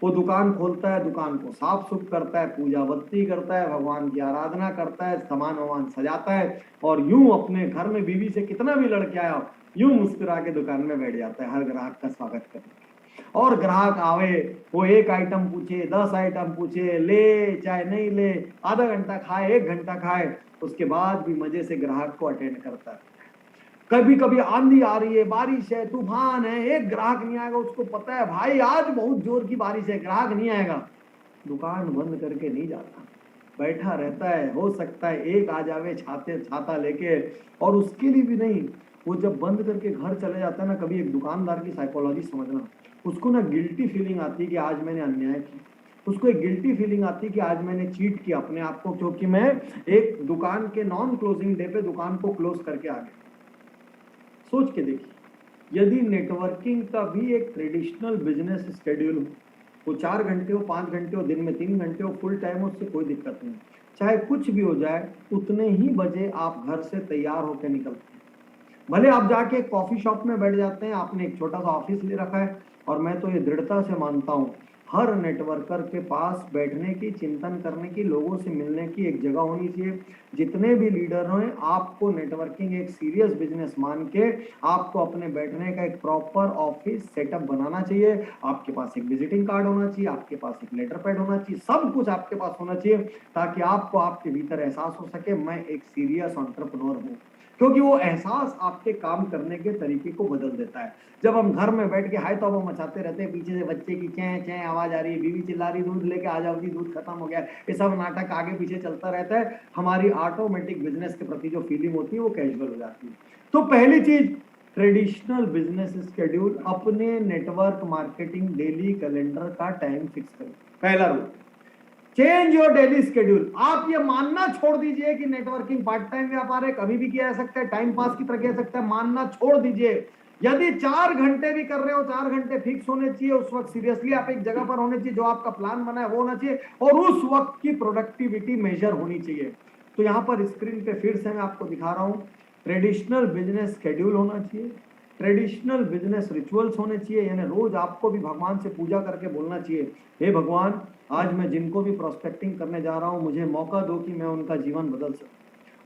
वो दुकान खोलता है, दुकान को साफ सुफ करता है, पूजा बत्ती करता है, भगवान की आराधना करता है, सामान वामान सजाता है, और यूं अपने घर में बीवी से कितना भी लड़के आया यूं मुस्कुरा के दुकान में बैठ जाता है हर ग्राहक का स्वागत करने। और ग्राहक आवे, वो एक आइटम पूछे, 10 आइटम पूछे, ले चाहे नहीं ले, आधा घंटा खाए, 1 घंटा खाए, उसके बाद भी मजे से ग्राहक को अटेंड करता है। कभी कभी आंधी आ रही है, बारिश है, तूफान है, एक ग्राहक नहीं आएगा, उसको पता है भाई आज बहुत जोर की बारिश है, ग्राहक नहीं आएगा, दुकान बंद करके नहीं जाता, बैठा रहता है। हो सकता है एक आ जावे छाते छाता लेके, और उसके लिए भी नहीं, वो जब बंद करके घर चले जाता है ना, कभी एक दुकानदार की साइकोलॉजी समझना, उसको ना गिल्टी फीलिंग आती है कि आज मैंने अन्याय किया, उसको एक गिल्टी फीलिंग आती है कि आज मैंने चीट किया अपने आप को, क्योंकि मैं एक दुकान के नॉन क्लोजिंग डे पे दुकान को क्लोज करके आ गया। सोच के देखिए, यदि नेटवर्किंग का भी एक ट्रेडिशनल बिजनेस स्केड्यूल हो, वो 4 घंटे हो, 5 घंटे हो, दिन में 3 घंटे हो, फुल टाइम हो, उससे कोई दिक्कत नहीं, चाहे कुछ भी हो जाए, उतने ही बजे आप घर से तैयार होकर निकलते हैं। भले आप जाके कॉफी शॉप में बैठ जाते हैं, आपने एक छोटा सा ऑफिस ले रखा है, और मैं तो ये दृढ़ता से मानता हूँ हर नेटवर्कर के पास बैठने की, चिंतन करने की, लोगों से मिलने की एक जगह होनी चाहिए। जितने भी लीडर हैं, आपको नेटवर्किंग एक सीरियस बिजनेस मान के आपको अपने बैठने का एक प्रॉपर ऑफिस सेटअप बनाना चाहिए। आपके पास एक विजिटिंग कार्ड होना चाहिए, आपके पास एक लेटर पैड होना चाहिए, सब कुछ आपके पास होना चाहिए, ताकि आपको आपके भीतर एहसास हो सके मैं एक सीरियस एंटरप्रेन्योर हूँ, क्योंकि वो एहसास आपके काम करने के तरीके को बदल देता है। जब हम घर में बैठ के हाय तो वो मचाते रहते हैं, पीछे से बच्चे की चैं चैं आवाज आ रही है, बीवी चिल्ला रही, दूध लेके आ जाओ जी, दूध खत्म हो गया, ये सब नाटक आगे पीछे चलता रहता है, हमारी ऑटोमेटिक बिजनेस के प्रति जो फीलिंग होती है वो कैजुअल हो जाती है। तो पहली चीज, ट्रेडिशनल बिजनेस शेड्यूल, अपने नेटवर्क मार्केटिंग डेली कैलेंडर का टाइम फिक्स करें। पहला rule, change your daily schedule. आप ये मानना छोड़ दीजिए कि नेटवर्किंग पार्ट टाइम व्यापार है, कभी भी किया जा सकता है, टाइम पास की तरह किया जा सकता है, मानना छोड़ दीजिए। यदि 4 घंटे भी कर रहे हो, 4 घंटे फिक्स होने चाहिए, उस वक्त सीरियसली आप एक जगह पर होने चाहिए, जो आपका प्लान बना है वो होना चाहिए, और उस वक्त की प्रोडक्टिविटी मेजर होनी चाहिए। तो यहाँ पर स्क्रीन पे फिर से मैं आपको दिखा रहा हूँ, ट्रेडिशनल बिजनेस शेड्यूल होना चाहिए, ट्रेडिशनल बिजनेस रिचुअल्स होने चाहिए, यानी रोज आपको भी भगवान से पूजा करके बोलना चाहिए, हे भगवान, आज मैं जिनको भी प्रोस्पेक्टिंग करने जा रहा हूं, मुझे मौका दो कि मैं उनका जीवन बदल सकूं,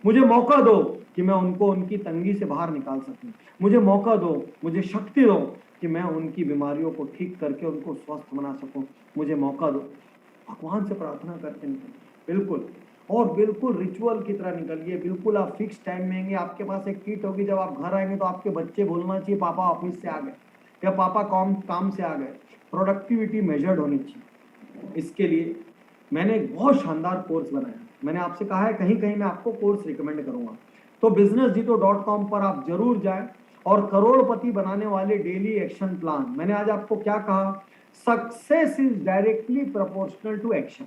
मुझे मौका दो कि मैं उनको उनकी तंगी से बाहर निकाल सकूं, मुझे मौका दो, मुझे शक्ति दो कि मैं उनकी बीमारियों को ठीक करके उनको स्वस्थ बना सकूं, मुझे मौका दो। भगवान से प्रार्थना करते निकलिए, बिल्कुल, और बिल्कुल रिचुअल की तरह निकलिए, बिल्कुल आप फिक्स टाइम में आएंगे, आपके पास एक किट होगी, जब आप घर आएंगे तो आपके बच्चे बोलना चाहिए पापा ऑफिस से आ गए या पापा काम से आ गए, प्रोडक्टिविटी मेजर्ड होनी चाहिए। इसके लिए मैंने एक बहुत शानदार कोर्स बनाया, मैंने आपसे कहा है कहीं कहीं मैं आपको कोर्स रिकमेंड करूंगा, तो businessjito.com पर आप जरूर जाएं, और करोड़पति बनाने वाले डेली एक्शन प्लान, मैंने आज आपको क्या कहा, success is directly proportional to action.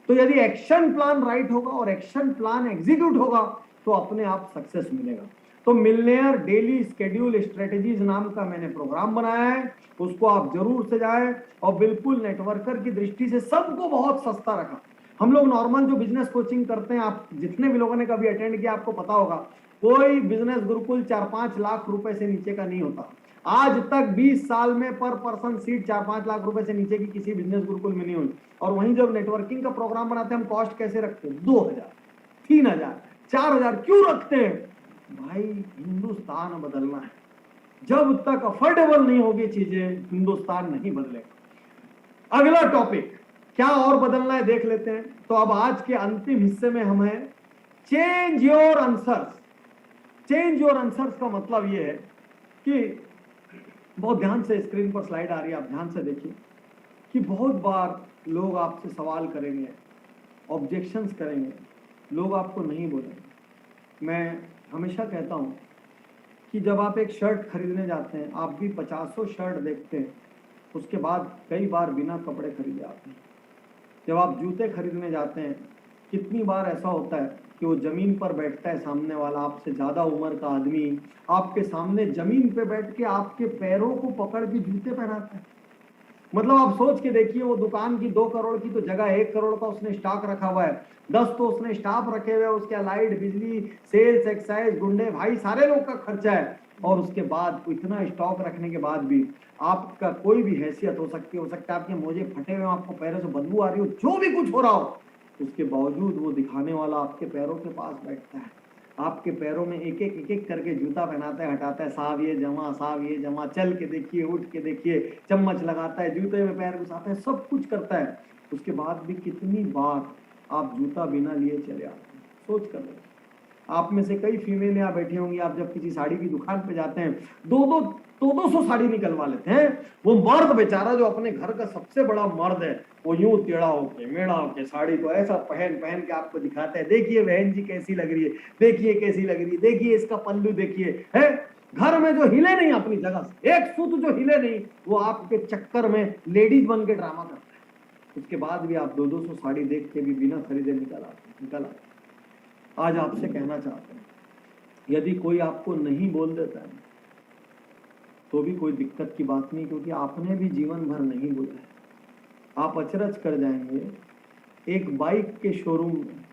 तो यदि एक्शन प्लान राइट होगा और एक्शन प्लान एग्जीक्यूट होगा तो अपने आप सक्सेस मिलेगा। तो मिलनेयर डेली स्केड्यूल स्ट्रेटेजीज नाम का मैंने प्रोग्राम बनाया है, उसको आप जरूर से जाएं, और बिल्कुल नेटवर्कर की दृष्टि से सबको बहुत सस्ता रखा। हम लोग नॉर्मल जो बिजनेस कोचिंग करते हैं, आप जितने भी लोगों ने कभी अटेंड किया आपको पता होगा, कोई बिजनेस गुरुकुल 4-5 लाख रुपए से नीचे का नहीं होता। आज तक 20 साल में पर पर्सन सीट 4-5 लाख रुपए से नीचे की किसी बिजनेस गुरुकुल में नहीं हुई। और वहीं जब नेटवर्किंग का प्रोग्राम बनाते हैं, हम कॉस्ट कैसे रखते हैं, 2000, 3000, 4000 क्यों रखते हैं भाई? हिंदुस्तान बदलना है, जब तक अफोर्डेबल नहीं होगी चीजें हिंदुस्तान नहीं बदलेगा। अगला टॉपिक क्या और बदलना है देख लेते हैं। तो अब आज के अंतिम हिस्से में हम हैं, change your answers. Change your answers का मतलब यह है कि बहुत ध्यान से, स्क्रीन पर स्लाइड आ रही है, आप ध्यान से देखिए, कि बहुत बार लोग आपसे सवाल करेंगे ऑब्जेक्शंस करेंगे, लोग आपको नहीं बोलेंगे। मैं हमेशा कहता हूँ कि जब आप एक शर्ट खरीदने जाते हैं, आप भी 50 शर्ट देखते हैं, उसके बाद कई बार बिना कपड़े खरीदे आते हैं। जब आप जूते खरीदने जाते हैं, कितनी बार ऐसा होता है कि वो जमीन पर बैठता है, सामने वाला आपसे ज्यादा उम्र का आदमी आपके सामने जमीन पे बैठ के आपके पैरों को पकड़ के जूते पहनाता है। मतलब आप सोच के देखिए, वो दुकान की 2 करोड़ की तो जगह 1 करोड़ का उसने स्टॉक रखा हुआ है, 10 तो उसने स्टाफ रखे हुए, उसके लाइट, बिजली, सेल्स, एक्साइज, गुंडे भाई सारे लोग का खर्चा है। और उसके बाद इतना स्टॉक रखने के बाद भी आपका कोई भी हैसियत हो सकती है, आपके मोजे फटे हुए, आपको पैरों से बदबू आ रही हो, जो भी कुछ हो रहा हो, उसके बावजूद वो दिखाने वाला आपके पैरों के पास बैठता है, आपके पैरों में एक एक करके जूता पहनाता है, हटाता है, साहब ये जमा, चल के देखिए, उठ के देखिए, चम्मच लगाता है, जूते में पैर घुसाता है, सब कुछ करता है। उसके बाद भी कितनी बार आप जूता बिना लिए चले आते हैं, सोच कर लो। आप में से कई फीमेल यहाँ बैठी होंगी, आप जब किसी साड़ी की दुकान पे जाते हैं, 200 साड़ी निकलवा लेते हैं। वो मर्द बेचारा जो अपने घर का सबसे बड़ा मर्द है, वो यूं टेढ़ा होके मेढ़ा होके साड़ी को ऐसा पहन पहन के आपको दिखाता है, देखिए बहन जी कैसी लग रही है, देखिए कैसी लग रही है, देखिए इसका पल्लू देखिए, है। घर में जो हिले नहीं अपनी जगह से, एक सूत जो हिले नहीं, वो आपके चक्कर में लेडीज बन के ड्रामा करता है। उसके बाद भी आप 200 साड़ी देख के भी बिना खरीदे निकल आते। आज आपसे कहना चाहते हैं, यदि कोई आपको नहीं बोल देता है तो भी कोई दिक्कत की बात नहीं, क्योंकि आपने भी जीवन भर नहीं बोला है। आप अचरज कर जाएंगे, एक बाइक के शोरूम में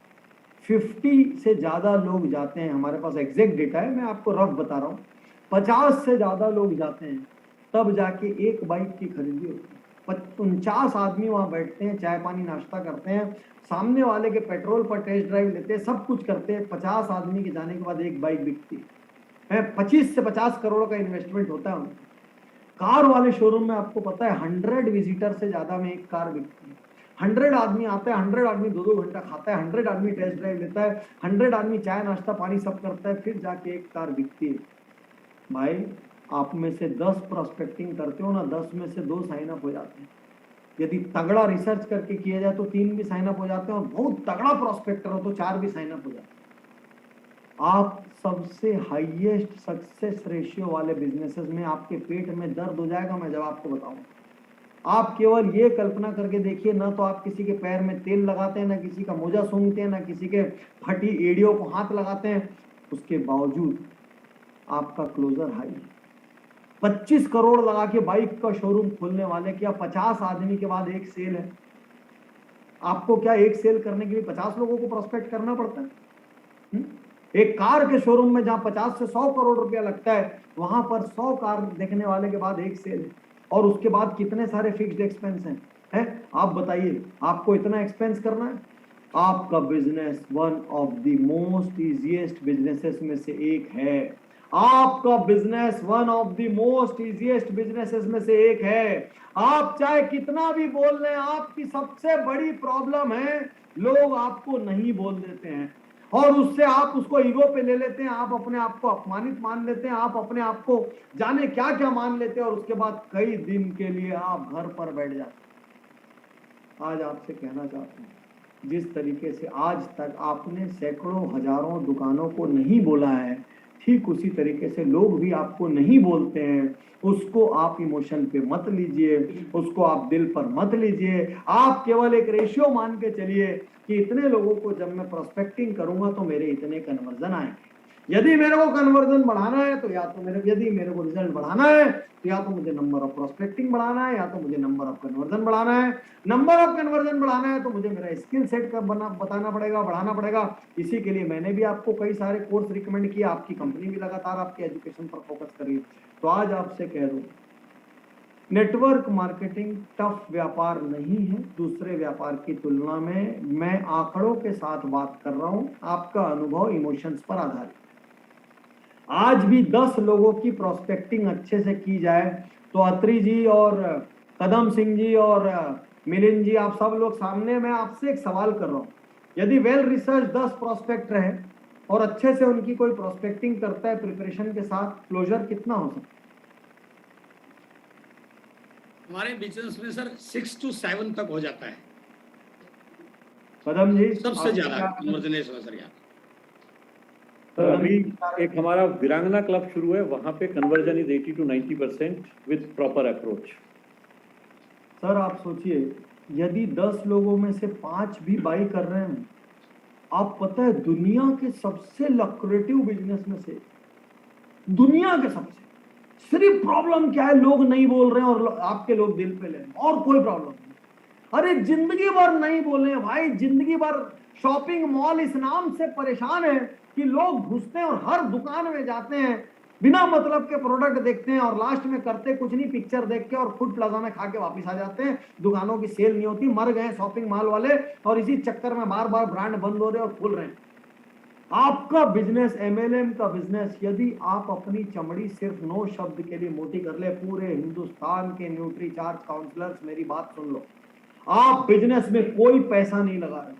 50 से ज्यादा लोग जाते हैं, हमारे पास एग्जैक्ट डेटा है, मैं आपको रफ बता रहा हूँ, 50 से ज्यादा लोग जाते हैं, तब जाके एक बाइक की खरीदी होती है। 49 आदमी वहां बैठते हैं, चाय पानी नाश्ता करते हैं, सामने वाले के पेट्रोल पर टेस्ट ड्राइव लेते हैं, सब कुछ करते हैं, 50 आदमी के जाने के बाद एक बाइक बिकती है। 25 से 50 करोड़ का इन्वेस्टमेंट होता है उनका। कार वाले शोरूम में आपको पता है 100 विजिटर से ज्यादा में एक कार बिकती है। 100 आदमी आता है, 100 आदमी 2-2 घंटा खाता है, 100 आदमी टेस्ट ड्राइव लेता है, 100 आदमी चाय नाश्ता पानी सब करता है, फिर जाके एक कार बिकती है। भाई आप में से 10 प्रोस्पेक्टिंग करते हो ना, 10 में से 2 साइन अप हो जाते हैं। यदि तगड़ा रिसर्च करके किया जाए तो 3 भी साइन अप हो जाते हैं, और बहुत तगड़ा प्रोस्पेक्टर हो तो 4 भी साइन अप हो जाते हैं। आप सबसे हाईएस्ट सक्सेस रेशियो वाले बिजनेसेस में आपके पेट में दर्द हो जाएगा, मैं जब आपको बताऊंगा। आप केवल ये कल्पना करके देखिए, ना तो आप किसी के पैर में तेल लगाते हैं, ना किसी का मोजा सूंघते हैं, ना किसी के फटी एड़ियों को हाथ लगाते हैं, उसके बावजूद आपका क्लोजर हाई है। 25 करोड़ लगा के बाइक का शोरूम खोलने वाले, क्या 50 आदमी के बाद एक सेल है? आपको क्या एक सेल करने के लिए 50 लोगों को प्रोस्पेक्ट करना पड़ता है? एक कार के शोरूम में जहां 50 से 100 करोड़ रुपया लगता है, वहां पर 100 कार देखने वाले के बाद एक सेल है, और उसके बाद कितने सारे फिक्स्ड एक्सपेंस हैं? आप बताइए, आपको इतना एक्सपेंस करना है? आपका business one of the most easiest businesses में से एक है। आपका business one of the most easiest businesses में से एक है। आप चाहे कितना भी बोल लें, आपकी सबसे बड़ी प्रॉब्लम है लोग आपको नहीं बोल देते हैं, और उससे आप उसको ईगो पे ले लेते हैं, आप अपने आप को अपमानित मान लेते हैं, आप अपने आप को जाने क्या क्या मान लेते हैं, और उसके बाद कई दिन के लिए आप घर पर बैठ जाते हैं। आज आपसे कहना चाहते हैं, जिस तरीके से आज तक आपने सैकड़ों हजारों दुकानों को नहीं बोला है, ठीक उसी तरीके से लोग भी आपको नहीं बोलते हैं, उसको आप इमोशन पे मत लीजिए, उसको आप दिल पर मत लीजिए। आप केवल एक रेशियो मान के चलिए कि इतने लोगों को जब मैं प्रोस्पेक्टिंग करूंगा तो मेरे इतने कन्वर्जन आएंगे। यदि मेरे को कन्वर्जन बढ़ाना है तो यदि मेरे को रिजल्ट बढ़ाना है तो या तो मुझे नंबर ऑफ प्रोस्पेक्टिंग बढ़ाना है, या तो मुझे नंबर ऑफ कन्वर्जन बढ़ाना है। नंबर ऑफ कन्वर्जन बढ़ाना है तो मुझे मेरा स्किल सेट का बताना पड़ेगा, बढ़ाना पड़ेगा। इसी के लिए मैंने भी आपको कई सारे कोर्स रिकमेंड किए, आपकी कंपनी भी लगातार आपके एजुकेशन पर फोकस कर रही है। तो आज आपसे कह दूं, नेटवर्क मार्केटिंग टफ व्यापार नहीं है दूसरे व्यापार की तुलना में। मैं आंकड़ों के साथ बात कर रहा हूं, आपका अनुभव इमोशंस पर आधारित। आज भी 10 लोगों की प्रोस्पेक्टिंग अच्छे से की जाए तो अत्री जी और कदम सिंह जी और मिलिंद जी, आप सब लोग सामने, मैं आपसे एक सवाल कर रहा हूं, यदि वेल रिसर्च 10 प्रोस्पेक्ट रहे और अच्छे से उनकी कोई प्रोस्पेक्टिंग करता है प्रिपरेशन के साथ, क्लोजर कितना हो सकता है? हमारे बिजनेस में सर 6 to 7 तक हो जाता है। पदम जी सबसे आप ज्यादा क्या कन्वर्जन है सर यहाँ। सर अभी एक हमारा वीरांगना क्लब शुरू है, वहां पे conversion is 80 to 90% with proper approach. Sir आप सोचिए, यदि 10 लोगों में से 5 भी बाई कर रहे हैं, आप पता है दुनिया के सबसे लक्रेटिव बिजनेस में से, दुनिया के सबसे, सिर्फ प्रॉब्लम क्या है, लोग नहीं बोल रहे हैं और आपके लोग दिल पे ले रहे हैं, और कोई प्रॉब्लम नहीं। अरे जिंदगी भर नहीं बोले भाई, जिंदगी भर शॉपिंग मॉल इस नाम से परेशान है कि लोग घुसते हैं और हर दुकान में जाते हैं, बिना मतलब के प्रोडक्ट देखते हैं और लास्ट में करते कुछ नहीं, पिक्चर देख के और फूड प्लाजा में खा के वापस आ जाते हैं। दुकानों की सेल नहीं होती, मर गए शॉपिंग मॉल वाले, और इसी चक्कर में बार बार ब्रांड बंद हो रहे और खुल रहे हैं। आपका बिजनेस, एमएलएम का बिजनेस, यदि आप अपनी चमड़ी सिर्फ 9 शब्द के लिए मोटी कर ले, पूरे हिंदुस्तान के न्यूट्री चार्ज काउंसलर्स मेरी बात सुन लो, आप बिजनेस में कोई पैसा नहीं लगा रहे,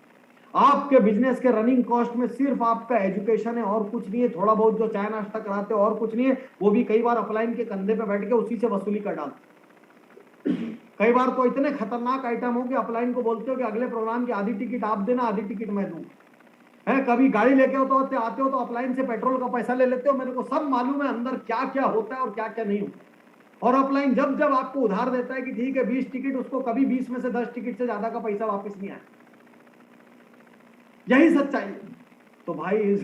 आपके बिजनेस के रनिंग कॉस्ट में सिर्फ आपका एजुकेशन है और कुछ नहीं है, थोड़ा बहुत जो चाय नाश्ता कराते हो और कुछ नहीं है, वो भी कई बार अपलाइन के कंधे पे बैठ के उसी से वसूली कर डालते। कई बार तो इतने खतरनाक आइटम हो कि अपलाइन को बोलते हो कि अगले प्रोग्राम की आधी टिकट आप देना, आधी टिकट मैं दूंगा। है कभी गाड़ी लेके आते हो तो अपलाइन से पेट्रोल का पैसा ले लेते हो, मेरे को सब मालूम है अंदर क्या क्या होता है और क्या क्या नहीं होता। और अपलाइन जब जब आपको उधार देता है कि ठीक है 20 टिकट, उसको कभी 20 में से 10 टिकट से ज्यादा का पैसा वापस नहीं आया। यही सच्चाई है। तो भाई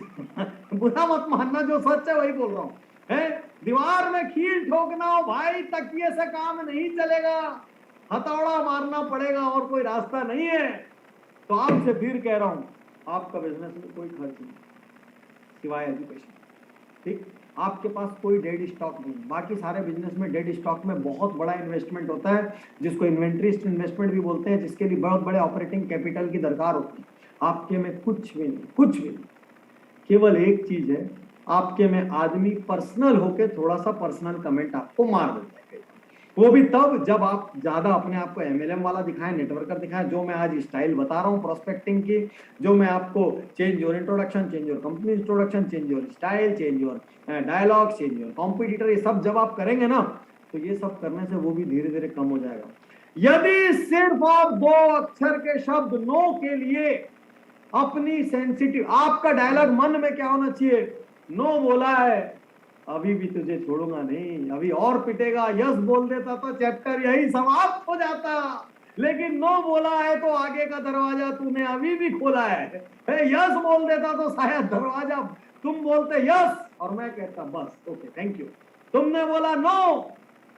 बुरा मत मानना, जो सच है वही बोल रहा हूं। है दीवार में कील ठोकना हो भाई, तकिए से काम नहीं चलेगा, हथौड़ा मारना पड़ेगा और कोई रास्ता नहीं है। तो आपसे फिर कह रहा हूं, आपका बिजनेस में कोई खर्च नहीं सिवाय एजुकेशन। ठीक, आपके पास कोई डेड स्टॉक नहीं, बाकी सारे बिजनेस में डेड स्टॉक में बहुत बड़ा इन्वेस्टमेंट होता है, जिसको इन्वेंट्री इन्वेस्टमेंट भी बोलते हैं, जिसके लिए बहुत बड़े ऑपरेटिंग कैपिटल की दरकार होती है। आपके में कुछ भी नहीं, कुछ भी नहीं। केवल एक चीज है, आपके में आदमी पर्सनल होके थोड़ा सा पर्सनल कमेंट आपको मार देता है, वो भी तब जब आप ज्यादा अपने आप को एमएलएम वाला दिखाएं, नेटवर्कर दिखाएं। जो मैं आज स्टाइल बता रहा हूं प्रोस्पेक्टिंग की, जो मैं आपको change your introduction, change your company introduction, change your style, change your dialogue, change your competitor, ये सब जब आप करेंगे ना, तो ये सब करने से वो भी धीरे धीरे कम हो जाएगा। यदि सिर्फ आप 2 अक्षर के शब्द नो के लिए अपनी सेंसिटिव, आपका डायलॉग मन में क्या होना चाहिए, नो बोला है अभी भी तुझे छोड़ूंगा नहीं, अभी और पिटेगा। यस बोल देता तो चैप्टर यही समाप्त हो जाता, लेकिन नो बोला है तो आगे का दरवाजा तूने अभी भी खोला है। यस बोल देता तो शायद दरवाजा, तुम बोलते यस और मैं कहता बस ओके थैंक यू, तुमने बोला नो,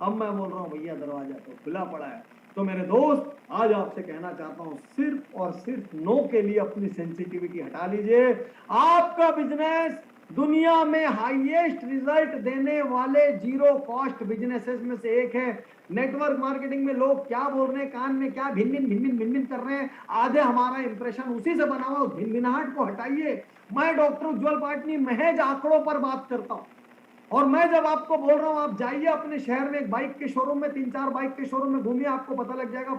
अब मैं बोल रहा हूं भैया दरवाजा तो खुला पड़ा है। तो मेरे दोस्त, आज आपसे कहना चाहता हूं, सिर्फ और सिर्फ नो के लिए अपनी सेंसिटिविटी हटा लीजिए। आपका बिजनेस दुनिया में हाईएस्ट रिजल्ट देने वाले जीरो कॉस्ट बिजनेसेस में से एक है। नेटवर्क मार्केटिंग में लोग क्या बोल रहे हैं, कान में क्या भिन भिन कर रहे हैं, आधे हमारा इंप्रेशन उसी से बना हुआ, भिनभिनाहट को हटाइए। मैं डॉक्टर उज्जवल पाटनी महज आंकड़ों पर बात करता हूं, और मैं जब आपको बोल रहा हूं आप जाइए अपने शहर में एक बाइक के शोरूम में, 3-4 बाइक के शोरूम में घूमिए, आपको पता लग जाएगा